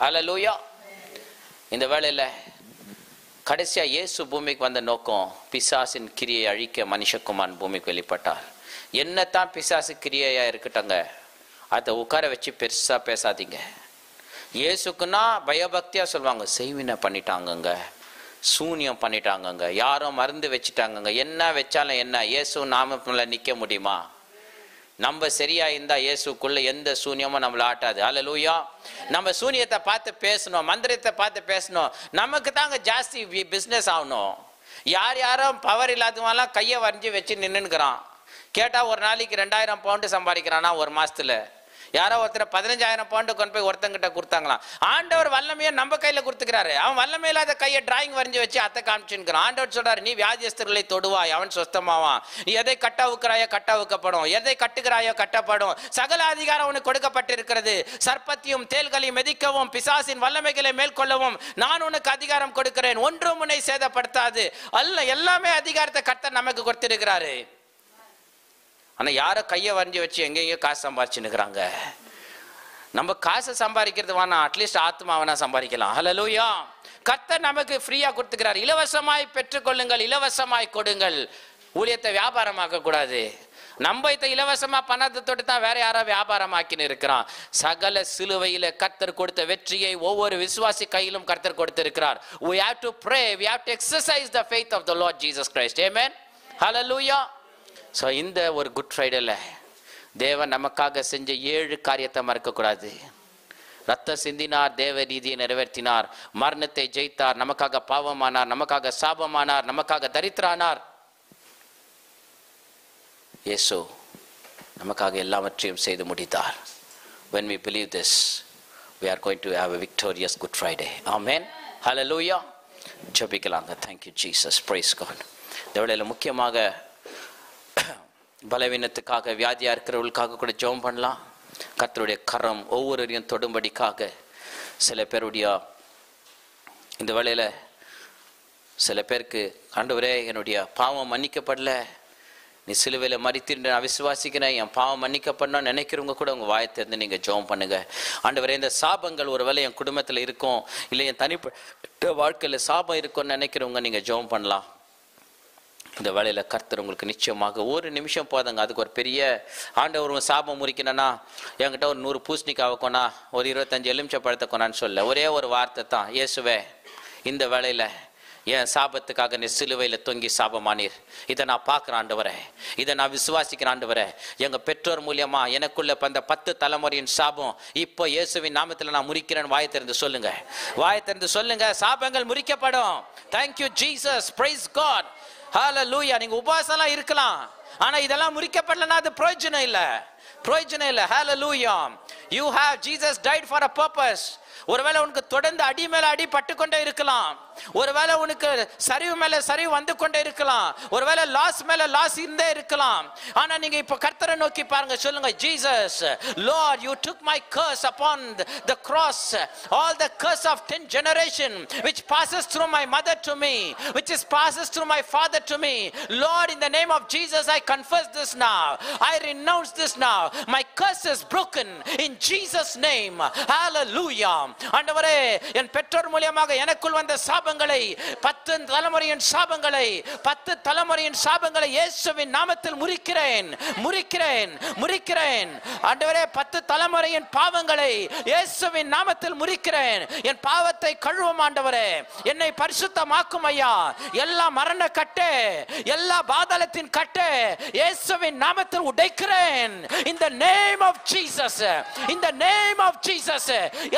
Hallelujah. இந்த வேளையில கடைசியா இயேசு பூமிக்கு வந்த நோக்கம் பிசாசின் கிரியை அழிக்க மனுஷகுமாரன் பூமிக்கு வெளிப்பட்டார். என்னத்தான் பிசாசு கிரியையா இருக்கட்டங்க, அதை உட்கார வச்சு பெருசா பேசாதீங்க. இயேசுக்குன்னா பயபக்தியா சொல்லுவாங்க, செய்வினை பண்ணிட்டாங்கங்க, சூனியம் பண்ணிட்டாங்கங்க, யாரோ மருந்து வச்சுட்டாங்கங்க. என்ன வச்சாலும் என்ன, இயேசு நாமத்துல நிக்க முடியுமா? நம்ம சரியா இருந்தா இயேசுக்குள்ள எந்த சூனியமும் நம்மள ஆட்டாது. அல்லேலூயா. நம்ம சூனியத்தை பார்த்து பேசணும், மந்திரத்தை பார்த்து பேசணும். நமக்கு தாங்க ஜாஸ்தி பிஸ்னஸ் ஆகணும். யாரோ பவர் இல்லாதவெல்லாம் கையை வரைஞ்சி வச்சு நின்றுக்கிறான். கேட்டா ஒரு நாளைக்கு 2000 பவுண்டு சம்பாதிக்கிறானா ஒரு மாசத்துல. யாரோ ஒருத்தர் 15000 பவுண்டு கொண்டு போய் ஒருத்தங்கிட்ட கொடுத்தாங்களாம். ஆண்டவர் வல்லமையை நம்ம கையில கொடுத்துக்கிறாரு. அவன் வல்லமை இல்லாத கையை டிராயிங் வரைஞ்சி வச்சு அத்தை காமிச்சுக்கிறான். ஆண்டவர் சொல்றாரு, நீ வியாதியஸ்தர்களை தொடுவாய், அவன் சொஸ்தமாவான். நீ எதை கட்டவுக்கிறாயோ கட்டவுக்கப்படும், எதை கட்டுகிறாயோ கட்டப்படும். சகல அதிகாரம் உனக்கு கொடுக்கப்பட்டிருக்கிறது. சர்ப்பத்தையும் தேள்களையும் மிதிக்கவும் பிசாசின் வல்லமைகளை மேற்கொள்ளவும் நான் உனக்கு அதிகாரம் கொடுக்கிறேன். ஒன்றும் உன்னை சேதப்படுத்தாது. அல்ல, எல்லாமே அதிகாரத்தை கர்த்தர் நமக்கு கொடுத்திருக்கிறாரு. ஆனா யாரோ கையை வரைஞ்சி வச்சு எங்கெங்கயோ காசு சம்பாரிச்சுன்னுக்குறாங்க. நம்ம காசை சம்பாதிக்கிறது வேணா, அட்லீஸ்ட் ஆத்மாவனா சம்பாதிக்கலாம். ஹல்லேலூயா. கர்த்தர் நமக்கு ஃப்ரீயா கொடுத்துக்கிறார். இலவசமாய் பெற்றுக்கொள்ளுங்கள், இலவசமாய் கொடுங்கள். ஊழியத்தை வியாபாரமாக்க கூடாது. நம்ம இதை இலவசமா பணத்தை தொட்டு தான் வேற யாரோ வியாபாரமாக்கின்னு இருக்கிறான். சகல சிலுவையில கர்த்தர் கொடுத்த வெற்றியை ஒவ்வொரு விசுவாசி கையிலும் கர்த்தர் கொடுத்திருக்கிறார். We have to pray, we have to exercise the faith of the Lord Jesus Christ. Amen. Hallelujah. So இந்த ஒரு குட் ஃப்ரைடேல தேவன் நமக்காக செஞ்ச 7 காரியத்தை மறக்கக்கூடாது. ரத்தம் சிந்தினார், தேவ நீதியை நிறைவேற்றினார், மரணத்தை ஜெயித்தார், நமக்காக பாவமானார், நமக்காக சாபமானார், நமக்காக தரித்திரானார். இயேசு நமக்காக எல்லாவற்றையும் செய்து முடித்தார். When we believe this, we are going to have a victorious Good Friday. Amen. Hallelujah. ஜெபிக்கலாங்க. Thank you Jesus. Praise God. இந்த வேளையில முக்கியமாக பலவீனத்துக்காக, வியாதியா இருக்கிறவர்களுக்காக கூட ஜெபம் பண்ணலாம். கர்த்தருடைய கரம் ஒவ்வொருவரையும் தொடும்படிக்காக. சில பேருடைய இந்த வேளையில சில பேருக்கு, ஆண்டவரே என்னுடைய பாவம் மன்னிக்கப்படல, நீ சிலுவையில் மரித்திருந்த நான் விசுவாசிக்கிறேன், என் பாவம் மன்னிக்கப்படணும்னு நினைக்கிறவங்க கூட உங்கள் வாயை திறந்து நீங்கள் ஜெபம் பண்ணுங்க. ஆண்டவரே இந்த சாபங்கள் ஒரு வேளை என் குடும்பத்தில் இருக்கும், இல்லை என் தனிப்பட்ட வாழ்க்கையில் சாபம் இருக்கும்னு நினைக்கிறவங்க நீங்கள் ஜெபம் பண்ணலாம். இந்த வேலையில் கர்த்தர் உங்களுக்கு நிச்சயமாக ஒரு நிமிஷம் போதாங்க. அதுக்கு ஒரு பெரிய ஆண்டவர் ஒரு சாபம் முறிக்கணும்னா என்கிட்ட ஒரு 100 பூசணிக்காவை கொண்டா, ஒரு 25 எலுமிச்சை பழத்தை கொண்டான்னு சொல்ல, ஒரே ஒரு வார்த்தை தான், இயேசுவே இந்த வேலையில் என் சாபத்துக்காக நீ சிலுவையில் தொங்கி சாபமானீர். இதை நான் பார்க்குறேன் ஆண்டவரே, இதை நான் விசுவாசிக்கிறேன் ஆண்டவரே. எங்கள் பெற்றோர் மூலியமா எனக்குள்ள அந்த 10 தலைமுறையின் சாபம் இப்போ இயேசுவின் நாமத்தில் நான் முறிக்கிறேன்னு வாயை திறந்து சொல்லுங்க. வாயை திறந்து சொல்லுங்க, சாபங்கள் முறிக்கப்படும். Thank you Jesus. Praise God. ஹல்லேலூயா. நீங்க உபவாசம்லாம் இருக்கலாம், ஆனா இதெல்லாம் முறிக்கப்படலன்னா அது பிரயோஜனம் இல்லை, பிரயோஜனம் இல்லை. ஹல்லேலூயா. You have Jesus died for a purpose. ஒருவேளை உனக்கு தொடர்ந்து அடி மேல அடி பட்டுக்கொண்டே இருக்கலாம். ஒருவேளை உனக்கு சரிவு மேல சரிவு வந்து கொண்டே இருக்கலாம், ஒருவேளை லாஸ் மேல லாஸ் இருந்தே இருக்கலாம். ஆனா நீங்க இப்ப கர்த்தரை நோக்கி பாருங்க, சொல்லுங்க, Jesus, Lord, you took my curse upon the cross, all the curse of 10 generation which passes through my mother to me, which is passes through my father to me. Lord, in the name of Jesus, I confess this now, I renounce this now, my curse is broken in Jesus name. Hallelujah. ஆண்டவரே, என் பெற்றோர் மூலமாக எனக்குள் வந்த சாபங்களை, 10 தலைமுறையின் சாபங்களை, 10 தலைமுறையின் சாபங்களை இயேசுவின் நாமத்தில் முறிக்கிறேன், முறிக்கிறேன், முறிக்கிறேன். ஆண்டவரே, 10 தலைமுறையின் பாவங்களை இயேசுவின் நாமத்தில் முறிக்கிறேன். என் பாவத்தை கழுவும் ஆண்டவரே, என்னை பரிசுத்தமாக்கும் ஐயா. எல்லா மரண கட்டை, எல்லா பாதாளத்தின் கட்டை இயேசுவின் நாமத்தில் உடைக்கிறேன். in the name of Jesus, in the name of Jesus.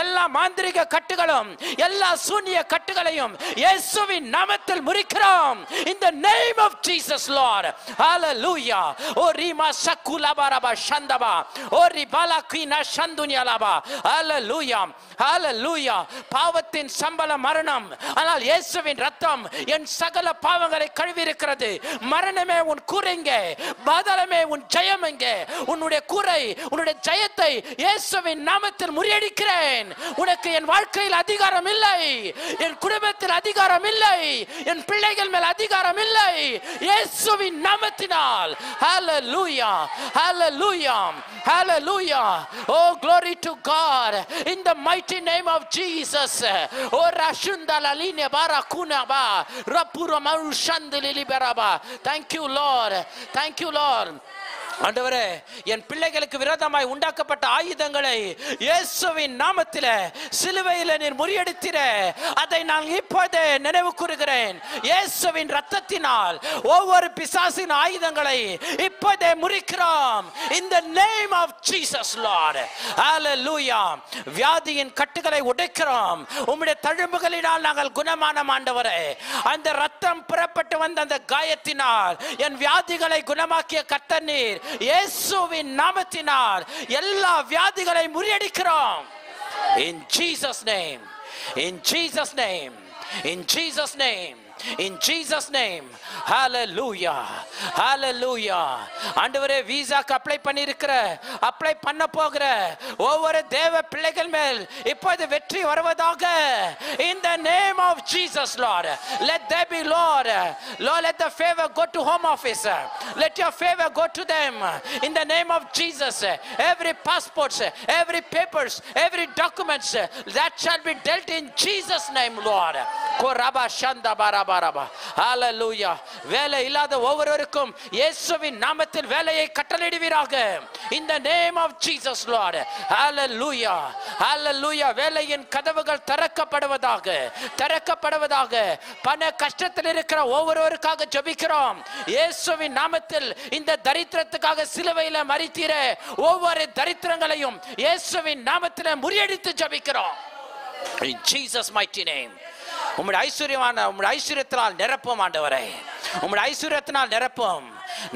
எல்லா மாந்திரிக கட்டுகளும், எல்லா சூனிய கட்டுகளையும் இயேசுவின் நாமத்தில் முறிக்கிறோம். in the name of Jesus, Lord. Hallelujah. o rima sakula baraba shandaba, o ribala kina shandunyalaba. Hallelujah, hallelujah. பாவத்தின் சம்பளம் மரணம், ஆனால் இயேசுவின் ரத்தம் என் சகல பாவங்களை கழுவி இருக்கிறது. மரணமே உன் கூரைங்க, பாதாளமே உன் ஜெயம் எங்கே? உன்னுடைய கூரை, உன்னுடைய ஜெயத்தை இயேசுவின் நாமத்தில் முறியடிக்கிறேன். உனக்கு என் வாழ்க்கையில் அதிகாரம் இல்லை, என் குடும்பத்தில் அதிகாரம் இல்லை, என் பிள்ளைகள் மேல் அதிகாரம் இல்லை, இயேசுவின் நாமத்தினால். Hallelujah, hallelujah, hallelujah. Oh, glory to God, in the mighty name of Jesus. Oh, rashunda la linea barakuna ba rapura marushandili liberaba. Thank you, Lord, thank you, Lord. ஆண்டவரே, என் பிள்ளைகளுக்கு விரோதமாய் உண்டாக்கப்பட்ட ஆயுதங்களை இயேசுவின் நாமத்திலே சிலுவையிலே நீர் முறியடித்தீரே, அதை நான் இப்போதே நினைவு கூறுகிறேன். இயேசுவின் இரத்தத்தினால் ஒவ்வொரு பிசாசின் ஆயுதங்களை இப்போதே முறிக்கிறோம். in the name of Jesus, Lord. Hallelujah. வியாதியின் கட்டுகளை உடைக்கிறோம். உம்முடைய தழும்புகளினால் நாங்கள் குணமானோம் ஆண்டவரே. அந்த இரத்தம் புறப்பட்டு வந்த அந்த காயத்தினால் என் வியாதிகளை குணமாக்கிய கர்த்தர் நீர். இயேசுவின் நாமத்தினால் எல்லா வியாதிகளை முறியடிக்கிறோம். in Jesus name, in Jesus name, in Jesus name, in Jesus name. Hallelujah, hallelujah. ஆண்டவரே, விசாக்கு அப்ளை பண்ணி இருக்கிற, அப்ளை பண்ண போகிற ஒவ்வொரு தேவ பிள்ளைகள் மேல் இப்போது வெற்றி வருவதாக. in the name of Jesus, Lord. Let there be, Lord, Lord, let the favor go to home office, let your favor go to them in the name of Jesus. Every passports, every papers, every documents that shall be dealt in Jesus name, Lord. koraba shanda baraba. Hallelujah. வேலை இல்லாத ஒவ்வொருவருக்கும் இயேசுவின் நாமத்தில் வேலையை கட்டளையிடுவீராக. in the name of Jesus, Lord. Hallelujah, hallelujah. வேலையின் கதவுகள் திறக்கப்படுவதாக, திறக்கப்படுவதாக. பண கஷ்டத்தில் இருக்கிற ஒவ்வொருவருக்காக ஜெபிக்கிறோம். இயேசுவின் நாமத்தில் இந்த தரித்திரத்துக்காக சிலுவையில் மரித்தீர ஒவ்வொரு தரித்திரங்களையும் இயேசுவின் நாமத்தில் முறியடித்து ஜெபிக்கிறோம். in Jesus mighty name. உம்முடைய ஐஸ்வர்யமான, உம்முடைய ஐஸ்வர்யத்தினால் நிரப்பும் ஆண்டவரே, உம்முடைய ஐஸ்வர்யத்தினால் நிரப்பும்.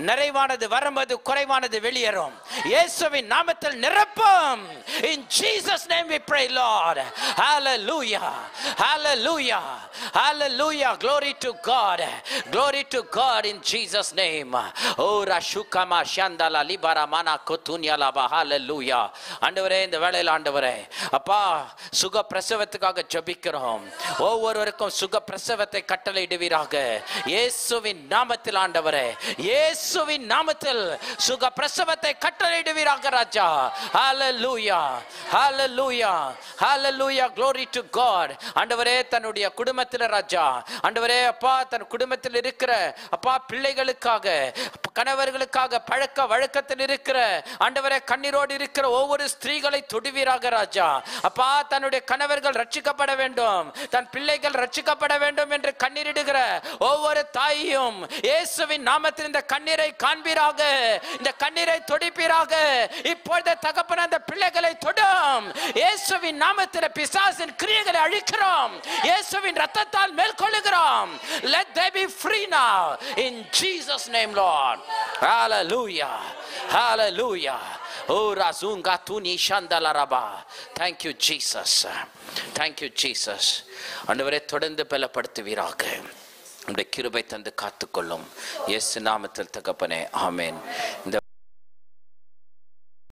நிறைவானது வரும்போது குறைவானது வெளியேறும். இயேசுவின் நாமத்தில் நிரப்பும். in Jesus name we pray, Lord. Hallelujah, hallelujah, hallelujah. Glory to God, glory to God in Jesus name. oh rashukama shandala libara mana kotunya laba. Hallelujah. ஆண்டவரே, இந்த வேளையில் ஆண்டவரே அப்பா, சுக பிரசவத்துக்காக ஜெபிக்கிறோம். ஒவ்வொருவருக்கும் சுக பிரசவத்தை கட்டளையிடுவீராக இயேசுவின் நாமத்தில் ஆண்டவரே. இயேசுவின் நாமத்தில் சுக பிரசவத்தை கட்டளையிடுவீராக ராஜா. Hallelujah, hallelujah, hallelujah. Glory to God. ஆண்டவரே, தன்னுடைய குடும்பத்தில் ராஜா, ஆண்டவரே அப்பா, தன் குடும்பத்தில் இருக்கிற அப்பா பிள்ளைகளுக்காக, கணவர்களுக்காக, பழக்க வழக்கத்தில் இருக்கிற ஆண்டவரே கண்ணீரோடு இருக்கிற ஒவ்வொரு ஸ்திரீகளை தொடுவீராக ராஜா. அப்பா, தன்னுடைய கணவர்கள் ரட்சிக்கப்பட வேண்டும், தன் பிள்ளைகள் ரட்சிக்கப்பட வேண்டும் என்று கண்ணீரிடுகிற ஒவ்வொரு தாயையும் இயேசுவின் நாமத்தில் இந்த கண்ணீரை காண்பீராக, இந்த கண்ணீரை தொடிப்பீராக. இப்பொழுது தகப்பன அந்த பிள்ளைகளை தொடும். இயேசுவின் நாமத்தில் பிசாசின் கிரியைகளை அழிக்கிறோம். இயேசுவின் இரத்தத்தால் மேற்கொள்ளுகிறோம். Let they be free now in Jesus name, Lord. Hallelujah. Hallelujah. Oh razunga tuni shandalaraba. Thank you Jesus. Thank you Jesus. ஆண்டவரே தொடர்ந்து பலப்படுத்துவீராக. உம்முடைய கிருபை தந்து காத்துக்கொள்ளும். இயேசு நாமத்தில் தகப்பனே. ஆமென்.